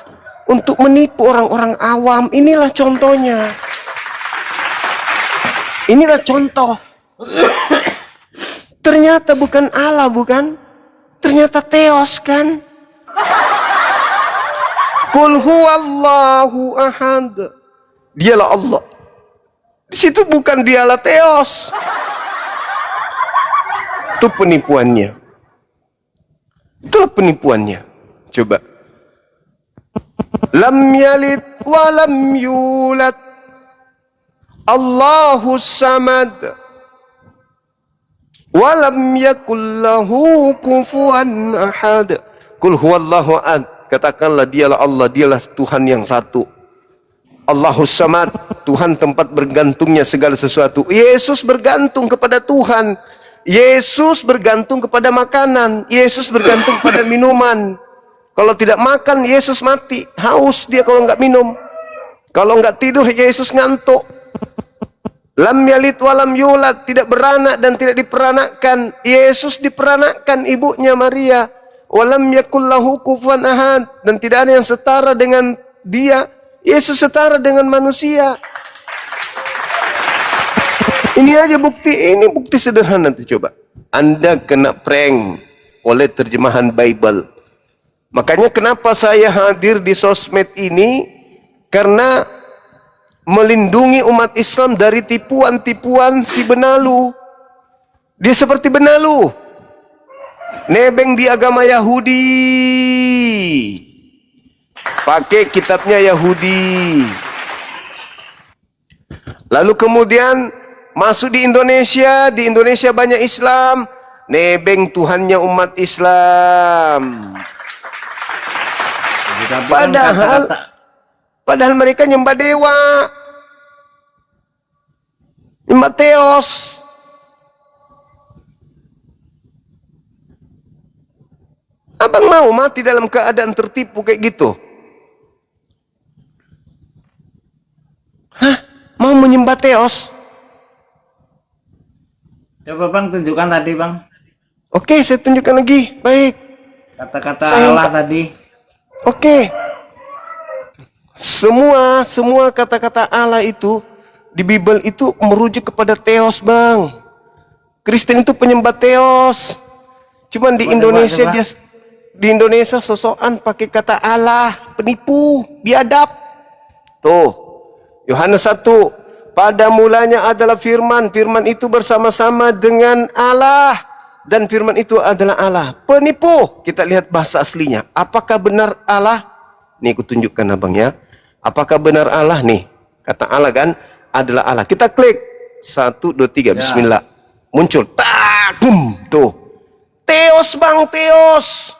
untuk menipu orang-orang awam. Inilah contohnya. Inilah contoh. Ternyata bukan Allah, bukan? Ternyata Theos kan? Qul huwallahu ahad. Dialah Allah. Di situ bukan dialah Theos. Itu penipuannya. Itulah penipuannya. Coba. Lam yalid wa lam yulad. Allahus samad. Wa lam yakul lahu kufuwan ahad. Qul huwallahu ahad. Katakanlah dialah Allah, dialah Tuhan yang satu. Allahus samad, Tuhan tempat bergantungnya segala sesuatu. Yesus bergantung kepada Tuhan. Yesus bergantung kepada makanan. Yesus bergantung pada minuman. Kalau tidak makan, Yesus mati. Haus dia kalau nggak minum. Kalau nggak tidur, Yesus ngantuk. Lam yalid walam yulad, tidak beranak dan tidak diperanakkan. Yesus diperanakkan ibunya Maria. Walam yakul lahu kufuwan ahad, dan tidak ada yang setara dengan dia. Yesus setara dengan manusia. Ini aja bukti, ini bukti sederhana tuh, coba. Anda kena prank oleh terjemahan Bible. Makanya kenapa saya hadir di sosmed ini, karena melindungi umat Islam dari tipuan-tipuan si benalu. Dia seperti benalu, nebeng di agama Yahudi, pakai kitabnya Yahudi, lalu kemudian masuk di Indonesia banyak Islam, nebeng Tuhannya umat Islam. Padahal mereka nyembah dewa, nyembah Theos. Abang mau mati dalam keadaan tertipu kayak gitu? Hah? Mau menyembah Theos? Coba Bang tunjukkan tadi Bang. Oke, saya tunjukkan lagi. Baik. Kata-kata Saya Allah tadi. Oke. Semua kata-kata Allah itu di Bible itu merujuk kepada Theos, Bang. Kristen itu penyembah Theos. Cuman di Indonesia coba. dia di Indonesia sosokan pakai kata Allah, penipu, biadab. Tuh. Yohanes 1, pada mulanya adalah firman, firman itu bersama-sama dengan Allah, dan firman itu adalah Allah. Penipu. Kita lihat bahasa aslinya. Apakah benar Allah? Nih aku tunjukkan abang ya. Apakah benar Allah nih? Kata Allah kan adalah Allah. Kita klik 1, 2, 3, bismillah. Muncul. Tak, boom, tuh. Theos, Bang, Theos.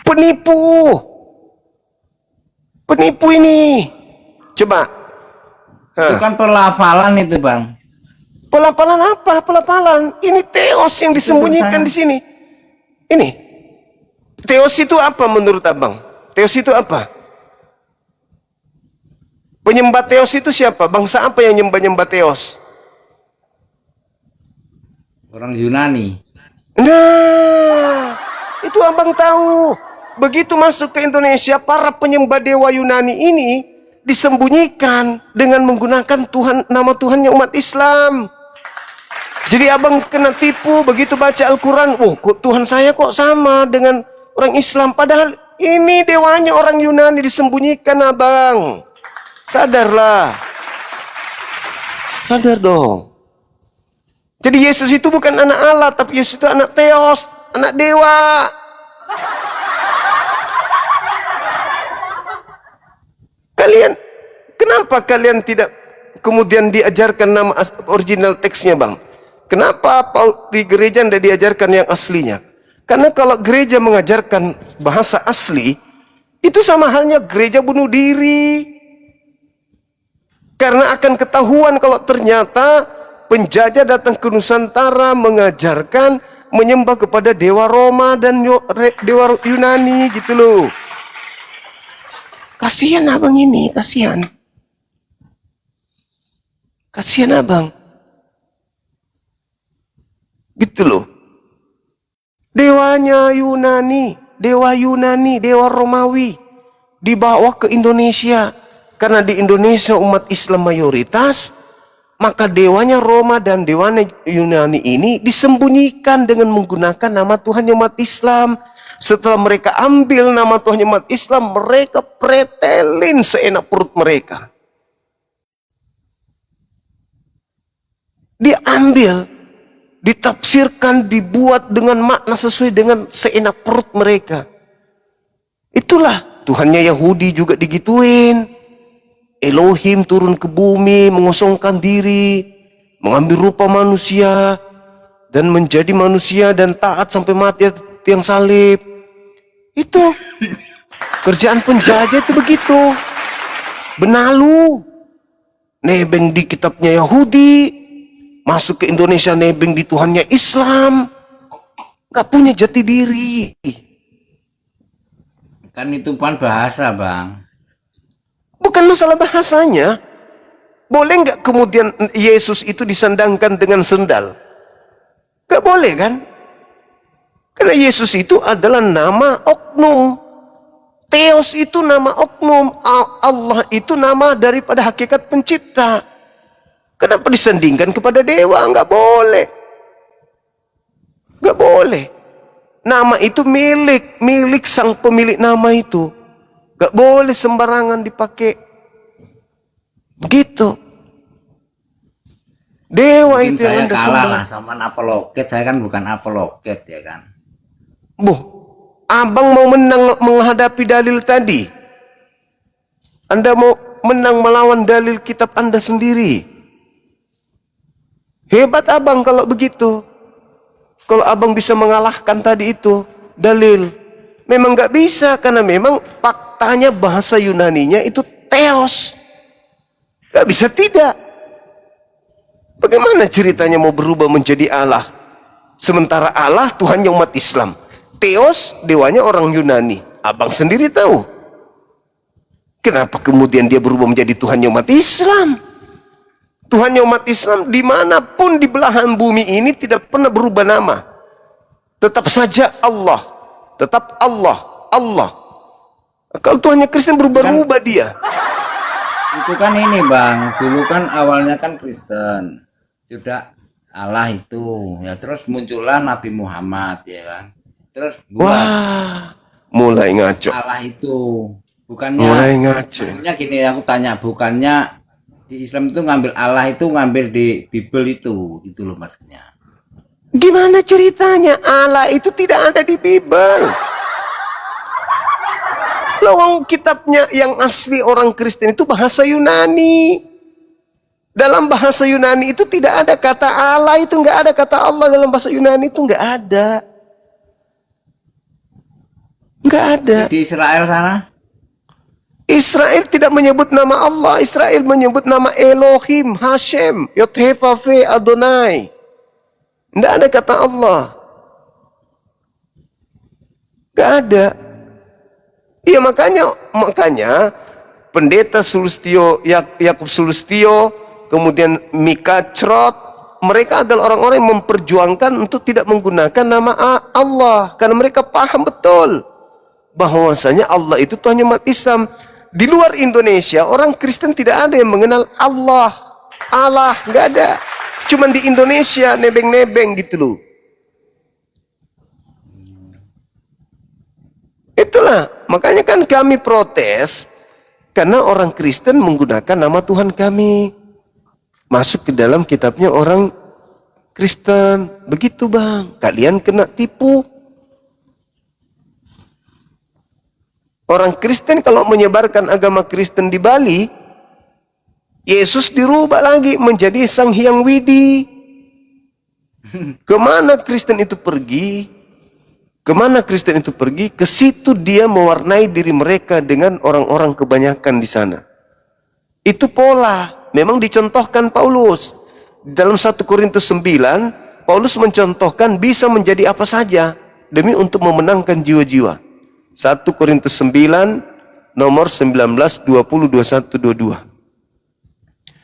Penipu. Penipu ini. Coba. Itu kan pelafalan itu Bang. Pelapalan apa? Pelapalan. Ini Theos yang disembunyikan di sini. Ini. Theos itu apa menurut abang? Theos itu apa? Penyembah Theos itu siapa? Bangsa apa yang nyembah-nyembah Theos? Orang Yunani. Nah, itu abang tahu. Begitu masuk ke Indonesia, para penyembah dewa Yunani ini disembunyikan dengan menggunakan nama Tuhannya umat Islam. Jadi abang kena tipu begitu baca Al-Quran. Oh, kok Tuhan saya kok sama dengan orang Islam. Padahal ini dewanya orang Yunani disembunyikan, abang. Sadarlah. Sadar dong. Jadi Yesus itu bukan anak Allah, tapi Yesus itu anak Theos, anak dewa. Kenapa kalian tidak kemudian diajarkan nama original teksnya, Bang? Kenapa di gereja tidak diajarkan yang aslinya? Karena kalau gereja mengajarkan bahasa asli, itu sama halnya gereja bunuh diri. Karena akan ketahuan kalau ternyata penjajah datang ke Nusantara mengajarkan menyembah kepada dewa Roma dan dewa Yunani gitu loh. Kasihan abang ini, kasihan. Kasihan abang. Gitu loh. Dewanya Yunani, dewa Romawi dibawa ke Indonesia. Karena di Indonesia umat Islam mayoritas, maka dewanya Roma dan dewanya Yunani ini disembunyikan dengan menggunakan nama Tuhan umat Islam. Setelah mereka ambil nama Tuhan umat Islam, mereka pretelin seenak perut mereka. Dia ambil ditafsirkan, dibuat dengan makna sesuai dengan seenak perut mereka. Itulah Tuhannya Yahudi juga digituin. Elohim turun ke bumi, mengosongkan diri, mengambil rupa manusia, dan menjadi manusia dan taat sampai mati tiang salib. Itu kerjaan penjajah itu begitu. Benalu, nebeng di kitabnya Yahudi, masuk ke Indonesia nebeng di Tuhannya Islam, gak punya jati diri. Kan itu kan bahasa, Bang. Bukan masalah bahasanya. Boleh nggak kemudian Yesus itu disandangkan dengan sendal? Gak boleh kan? Karena Yesus itu adalah nama oknum. Theos itu nama oknum. Allah itu nama daripada hakikat pencipta. Kenapa disandingkan kepada dewa? Nggak boleh. Nggak boleh. Nama itu milik sang pemilik nama itu. Nggak boleh sembarangan dipakai. Begitu. Dewa Mungkin itu yang saya Anda kalah sembah. lah sama apologet. Saya kan bukan apologet ya kan. Abang mau menang menghadapi dalil tadi. Anda mau menang melawan dalil kitab Anda sendiri. Hebat abang kalau begitu. Kalau abang bisa mengalahkan tadi itu dalil. Memang nggak bisa karena memang faktanya bahasa Yunaninya itu theos. Nggak bisa tidak. Bagaimana ceritanya mau berubah menjadi Allah? Sementara Allah Tuhannya umat Islam. Theos dewanya orang Yunani. Abang sendiri tahu. Kenapa kemudian dia berubah menjadi Tuhannya umat Islam? Tuhannya umat Islam dimanapun di belahan bumi ini tidak pernah berubah nama. Tetap saja Allah. Tetap Allah. Allah. Kalau Tuhannya Kristen berubah-ubah dia. Itu kan ini, Bang. Dulu kan awalnya kan Kristen. Sudah Allah itu. Ya terus muncullah Nabi Muhammad ya kan. Terus buat Wah, mulai ngaco. Allah itu. Bukannya Mulai ngaco. maksudnya gini, aku tanya, bukannya di Islam itu ngambil Allah itu ngambil di Bible itu, gitu loh maksudnya. Gimana ceritanya? Allah itu tidak ada di Bible. Lawang kitabnya yang asli orang Kristen itu bahasa Yunani. Dalam bahasa Yunani itu tidak ada kata Allah, itu nggak ada kata Allah dalam bahasa Yunani itu nggak ada. Nggak ada. Di Israel sana Israel tidak menyebut nama Allah. Israel menyebut nama Elohim, Hashem, Yod-Heh-Vav-Heh, Adonai. Tidak ada kata Allah. Nggak ada. Iya makanya pendeta Sulistyo, Yakub Sulistyo, kemudian Mika Crot, mereka adalah orang-orang yang memperjuangkan untuk tidak menggunakan nama Allah. Karena mereka paham betul bahwasanya Allah itu Tuhannya umat Islam. Di luar Indonesia, orang Kristen tidak ada yang mengenal Allah. Allah, nggak ada. Cuman di Indonesia, nebeng-nebeng gitu loh. Itulah, makanya kan kami protes, karena orang Kristen menggunakan nama Tuhan kami. Masuk ke dalam kitabnya orang Kristen. Begitu bang, kalian kena tipu. Orang Kristen kalau menyebarkan agama Kristen di Bali, Yesus dirubah lagi menjadi Sang Hyang Widi. Kemana Kristen itu pergi? Kemana Kristen itu pergi? Ke situ dia mewarnai diri mereka dengan orang-orang kebanyakan di sana. Itu pola. Memang dicontohkan Paulus. Dalam 1 Korintus 9, Paulus mencontohkan bisa menjadi apa saja demi untuk memenangkan jiwa-jiwa. 1 Korintus 9 nomor 19, 20, 21, 22.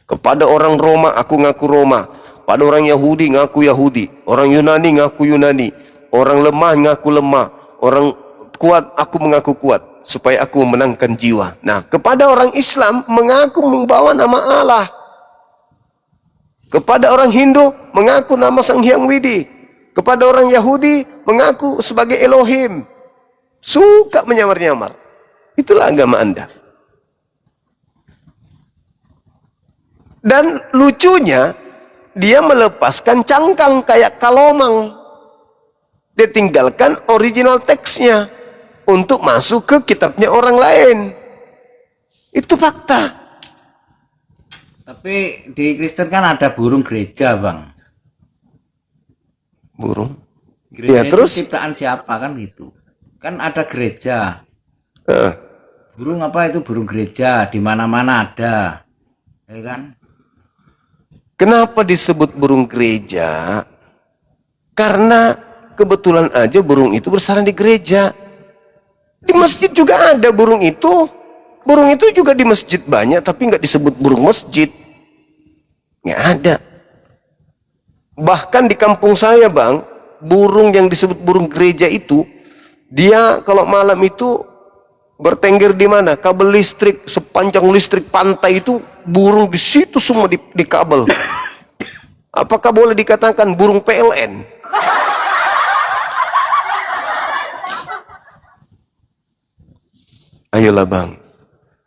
Kepada orang Roma aku ngaku Roma, pada orang Yahudi ngaku Yahudi, orang Yunani ngaku Yunani, orang lemah ngaku lemah, orang kuat aku mengaku kuat, supaya aku memenangkan jiwa. Nah, kepada orang Islam mengaku membawa nama Allah. Kepada orang Hindu mengaku nama Sang Hyang Widi. Kepada orang Yahudi mengaku sebagai Elohim. Suka menyamar-nyamar. Itulah agama Anda. Dan lucunya, dia melepaskan cangkang kayak kalomang. Dia tinggalkan original teksnya untuk masuk ke kitabnya orang lain. Itu fakta. Tapi di Kristen kan ada burung gereja, Bang. Burung. Gereja Ya, itu terus? ciptaan siapa kan gitu. Kan ada gereja. Eh, Burung apa itu burung gereja, di mana-mana ada. Ya kan? Kenapa disebut burung gereja? Karena kebetulan aja burung itu bersarang di gereja. Di masjid juga ada burung itu. Burung itu juga di masjid banyak, tapi nggak disebut burung masjid. Nggak ada. Bahkan di kampung saya, Bang, burung yang disebut burung gereja itu, dia kalau malam itu bertengger di mana? Kabel listrik, sepanjang listrik pantai itu, burung di situ semua di kabel. Apakah boleh dikatakan burung PLN? Ayolah, Bang.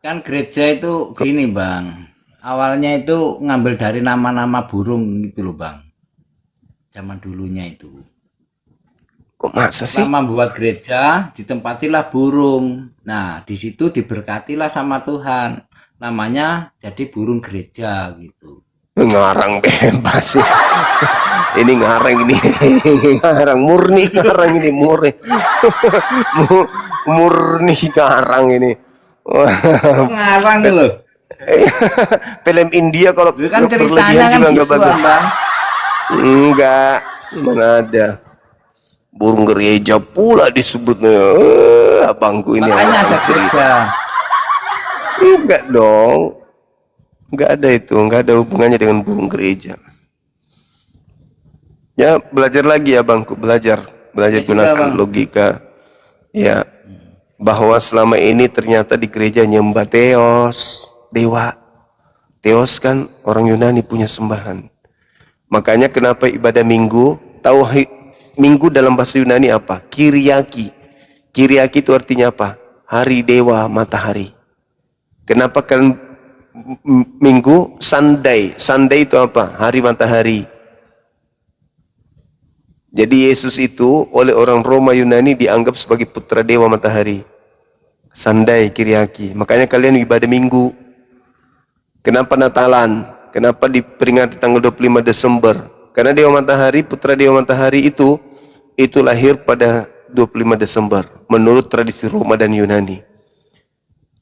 Kan gereja itu gini, Bang. Awalnya itu ngambil dari nama-nama burung gitu loh, Bang. Zaman dulunya itu. Kok masa sih? Selama membuat gereja, ditempatilah burung. Nah, di situ diberkatilah sama Tuhan. Namanya jadi burung gereja gitu. Ngarang bebas sih. Ini ngarang ini. Ngarang murni ngarang ini murni. Murni ngarang ini. Ngarang loh. Film India kalau Itu kan berlebihan ceritanya kan juga gitu, nggak bagus. Bang. Enggak, mana ada. Burung gereja pula disebutnya. Abangku ini Makanya ada cerita. gereja. Enggak dong. Enggak ada itu, enggak ada hubungannya dengan burung gereja. Ya, belajar lagi ya Bangku, belajar Ya, sudah, gunakan Bang. logika. Ya, bahwa selama ini ternyata di gereja nyembah Theos, dewa. Theos kan orang Yunani punya sembahan. Makanya kenapa ibadah minggu, tahu minggu dalam bahasa Yunani apa? Kyriaki. Kyriaki itu artinya apa? Hari dewa matahari. Kenapa kan minggu Sunday? Sunday itu apa? Hari matahari. Jadi Yesus itu oleh orang Roma Yunani dianggap sebagai putra dewa matahari. Sunday, Kyriaki. Makanya kalian ibadah minggu. Kenapa Natalan? Kenapa diperingati tanggal 25 Desember? Karena dewa matahari, putra dewa matahari itu lahir pada 25 Desember menurut tradisi Roma dan Yunani.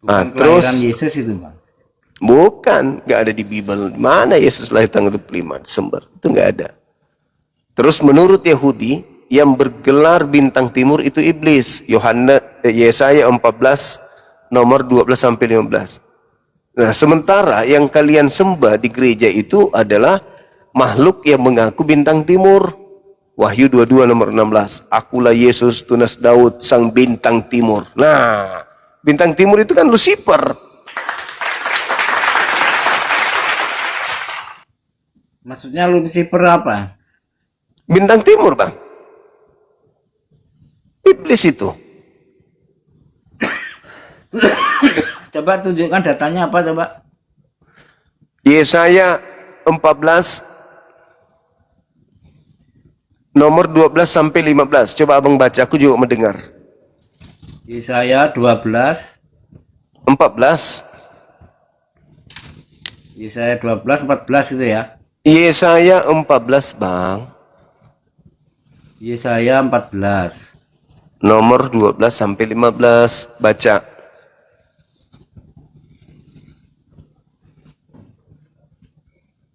Nah, Bukan terus kelahiran Yesus itu, Bang. bukan, nggak ada di Bible. Mana Yesus lahir tanggal 25 Desember? Itu nggak ada. Terus menurut Yahudi yang bergelar bintang timur itu iblis. Yesaya 14 nomor 12 sampai 15. Nah, sementara yang kalian sembah di gereja itu adalah makhluk yang mengaku bintang timur. Wahyu 22 nomor 16. Akulah Yesus tunas Daud sang bintang timur. Nah, bintang timur itu kan Lucifer. Maksudnya Lucifer apa? Bintang timur, Bang. Iblis itu. Coba tunjukkan datanya apa coba? Yesaya 14 nomor 12 sampai 15. Coba Abang baca, aku juga mendengar. Yesaya 12. 14. Yesaya 12 14 itu ya. Yesaya 14, Bang. Yesaya 14. Nomor 12 sampai 15. Baca.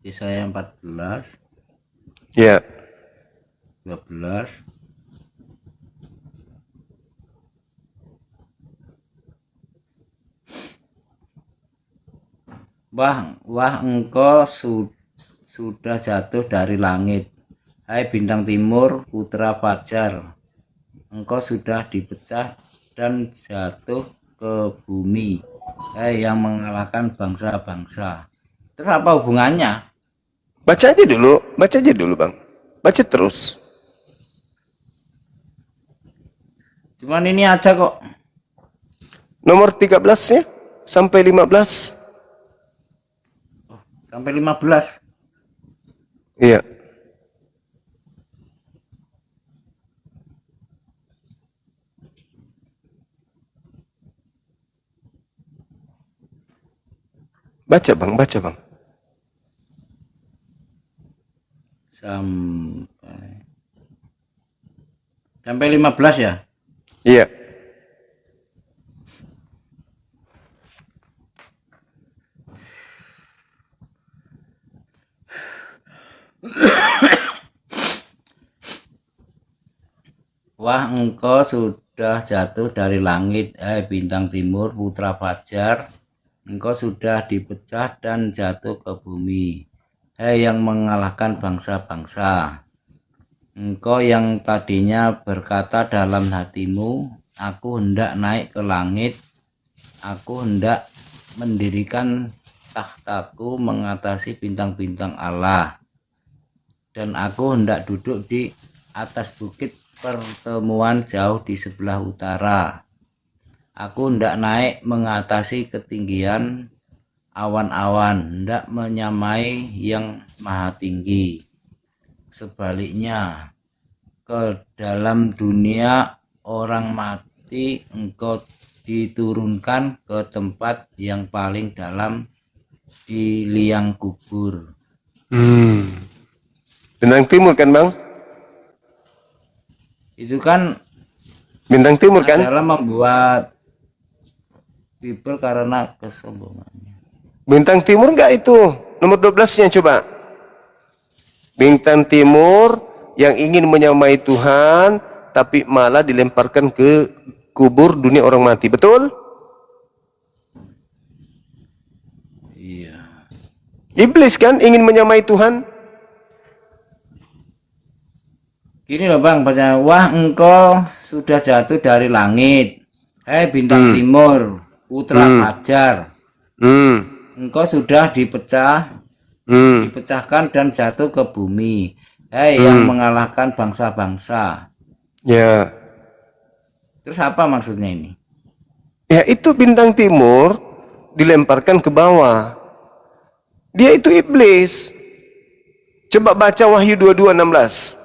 Yesaya 14 Ya. 12. Wah engkau sudah jatuh dari langit, hai bintang timur, putra fajar. Engkau sudah dipecah dan jatuh ke bumi, hai yang mengalahkan bangsa-bangsa. Terus apa hubungannya? Baca aja dulu, Bang. Baca terus. Cuman ini aja kok. Nomor 13 ya sampai 15. Sampai 15. Iya. Baca bang, baca bang. Sampai 15 ya. Iya. Wah, engkau sudah jatuh dari langit, bintang timur, putra fajar. Engkau sudah dipecah dan jatuh ke bumi, yang mengalahkan bangsa-bangsa. Engkau yang tadinya berkata dalam hatimu, aku hendak naik ke langit, aku hendak mendirikan tahtaku mengatasi bintang-bintang Allah, dan aku hendak duduk di atas bukit pertemuan jauh di sebelah utara. Aku hendak naik mengatasi ketinggian awan-awan, hendak menyamai yang maha tinggi. Sebaliknya, ke dalam dunia orang mati engkau diturunkan ke tempat yang paling dalam di liang kubur. Bintang timur kan bang? Itu kan Bintang timur kan? adalah membuat people karena kesombongannya. Bintang timur enggak itu? Nomor 12-nya coba. Bintang timur yang ingin menyamai Tuhan, tapi malah dilemparkan ke kubur dunia orang mati. Betul? Iya. Iblis kan ingin menyamai Tuhan. Gini loh bang, baca, wah engkau sudah jatuh dari langit, bintang timur, putra fajar. Engkau sudah dipecahkan dan jatuh ke bumi, yang mengalahkan bangsa-bangsa. Ya. Terus apa maksudnya ini? Ya itu bintang timur dilemparkan ke bawah. Dia itu iblis. Coba baca Wahyu 22:16.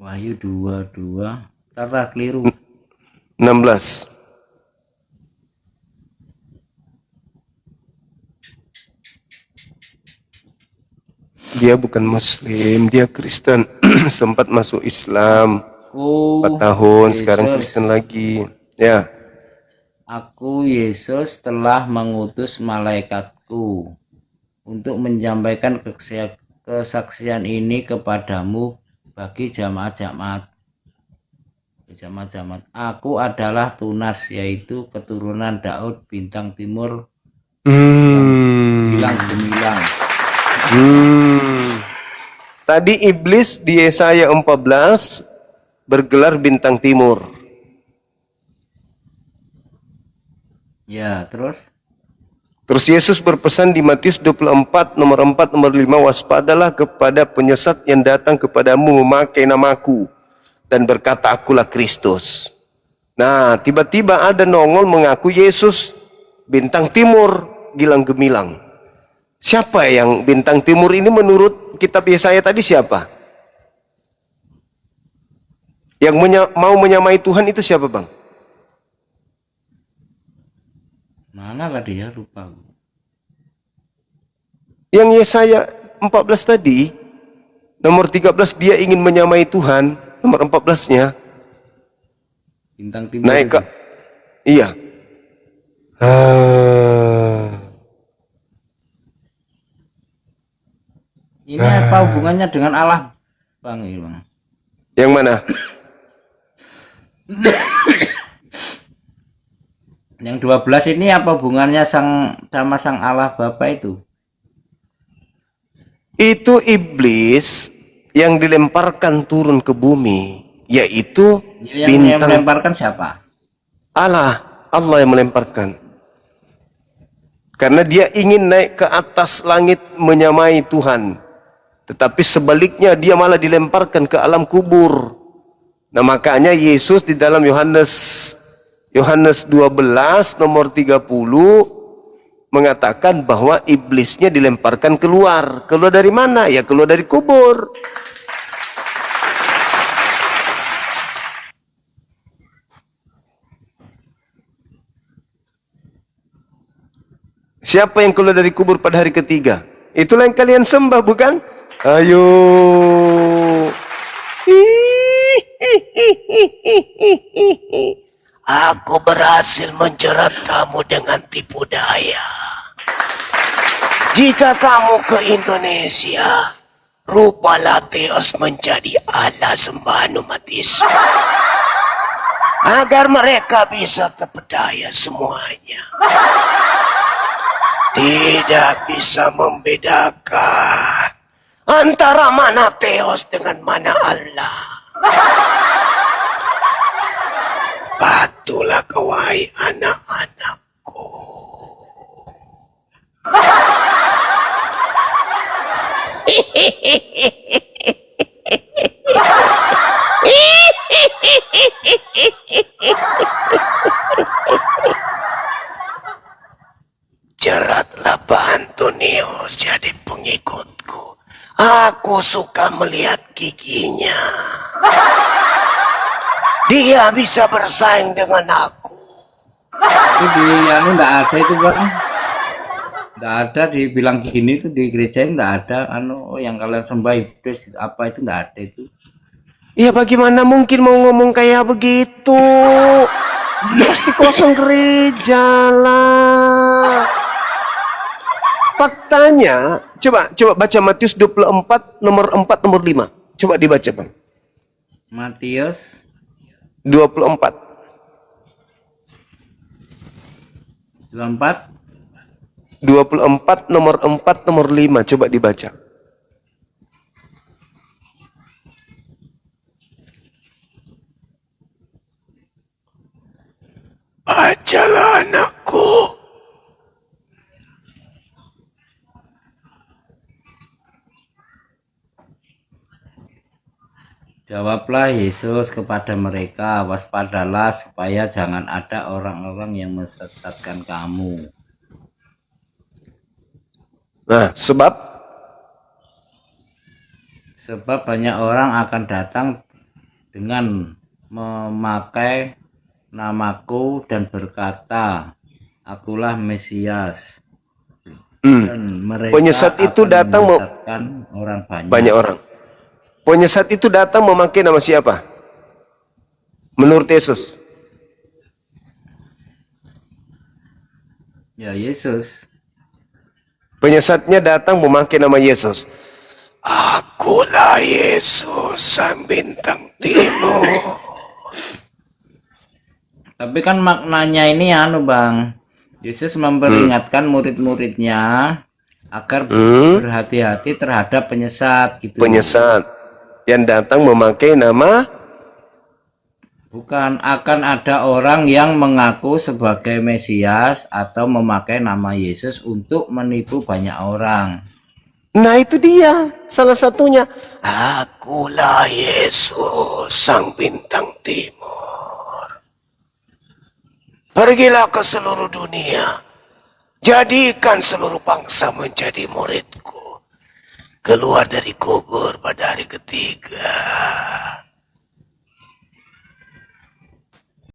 Wahyu 22, tata keliru. 16. Dia bukan Muslim, dia Kristen. Sempat masuk Islam 4 tahun, sekarang Kristen lagi. Ya. Aku Yesus telah mengutus malaikatku untuk menyampaikan kesaksian ini kepadamu bagi jamaat-jamaat. Aku adalah Tunas, yaitu keturunan Daud, bintang timur, bilang gemilang. Tadi iblis di Yesaya 14 bergelar bintang timur. Ya, terus? Terus Yesus berpesan di Matius 24 nomor 4 nomor 5, waspadalah kepada penyesat yang datang kepadamu memakai namaku dan berkata akulah Kristus. Nah, tiba-tiba ada nongol mengaku Yesus bintang timur, gilang gemilang. Siapa yang bintang timur ini menurut kitab Yesaya tadi siapa? Yang mau menyamai Tuhan itu siapa bang? Mana lah dia, lupa. Yang Yesaya 14 tadi, nomor 13 dia ingin menyamai Tuhan, nomor 14-nya. Bintang timur Naik ke, itu. iya. Ini apa hubungannya dengan Allah, bang? Ini, bang. Yang mana? Yang 12 ini apa hubungannya sama sang Allah Bapa itu? Itu iblis yang dilemparkan turun ke bumi, yaitu Yang melemparkan siapa? Allah yang melemparkan. Karena dia ingin naik ke atas langit menyamai Tuhan. Tetapi sebaliknya dia malah dilemparkan ke alam kubur. Nah, makanya Yesus di dalam Yohanes 12 nomor 30 mengatakan bahwa iblisnya dilemparkan keluar. Keluar dari mana? Ya keluar dari kubur. Siapa yang keluar dari kubur pada hari ketiga? Itulah yang kalian sembah, bukan? Ayo. Aku berhasil menjerat kamu dengan tipu daya. Jika kamu ke Indonesia, rupalah Theos menjadi Allah sembahan umat Islam. Agar mereka bisa terpedaya semuanya. Tidak bisa membedakan antara mana Theos dengan mana Allah. Patulah kau wahai anak-anakku. Jeratlah Pak Antonius jadi pengikutku. Aku suka melihat giginya. Dia bisa bersaing dengan aku. Itu di anu nggak ada itu bang, nggak ada dibilang gini tuh di gereja nggak ada anu yang kalian sembah iblis apa itu nggak ada itu. Ya bagaimana mungkin mau ngomong kayak begitu? Pasti kosong gereja lah. Faktanya, coba baca Matius 24 nomor 4 nomor 5. Coba dibaca, Bang. Matius 24 24 24 nomor 4 nomor 5. Coba dibaca. Bacalah anakku. Jawablah Yesus kepada mereka, waspadalah supaya jangan ada orang-orang yang mesesatkan kamu. Nah, sebab banyak orang akan datang dengan memakai namaku dan berkata, akulah Mesias. Dan mereka penyesat itu akan datang menyesatkan orang banyak orang. Penyesat itu datang memakai nama siapa? Menurut Yesus. Ya Yesus. Penyesatnya datang memakai nama Yesus. Akulah Yesus sang bintang timur. Tapi kan maknanya ini anu bang, Yesus memperingatkan murid-muridnya agar berhati-hati terhadap penyesat gitu. Penyesat yang datang memakai nama, bukan akan ada orang yang mengaku sebagai Mesias atau memakai nama Yesus untuk menipu banyak orang. nah itu dia salah satunya. Akulah Yesus sang bintang timur. Pergilah ke seluruh dunia, jadikan seluruh bangsa menjadi muridku. Keluar dari kubur pada hari ketiga.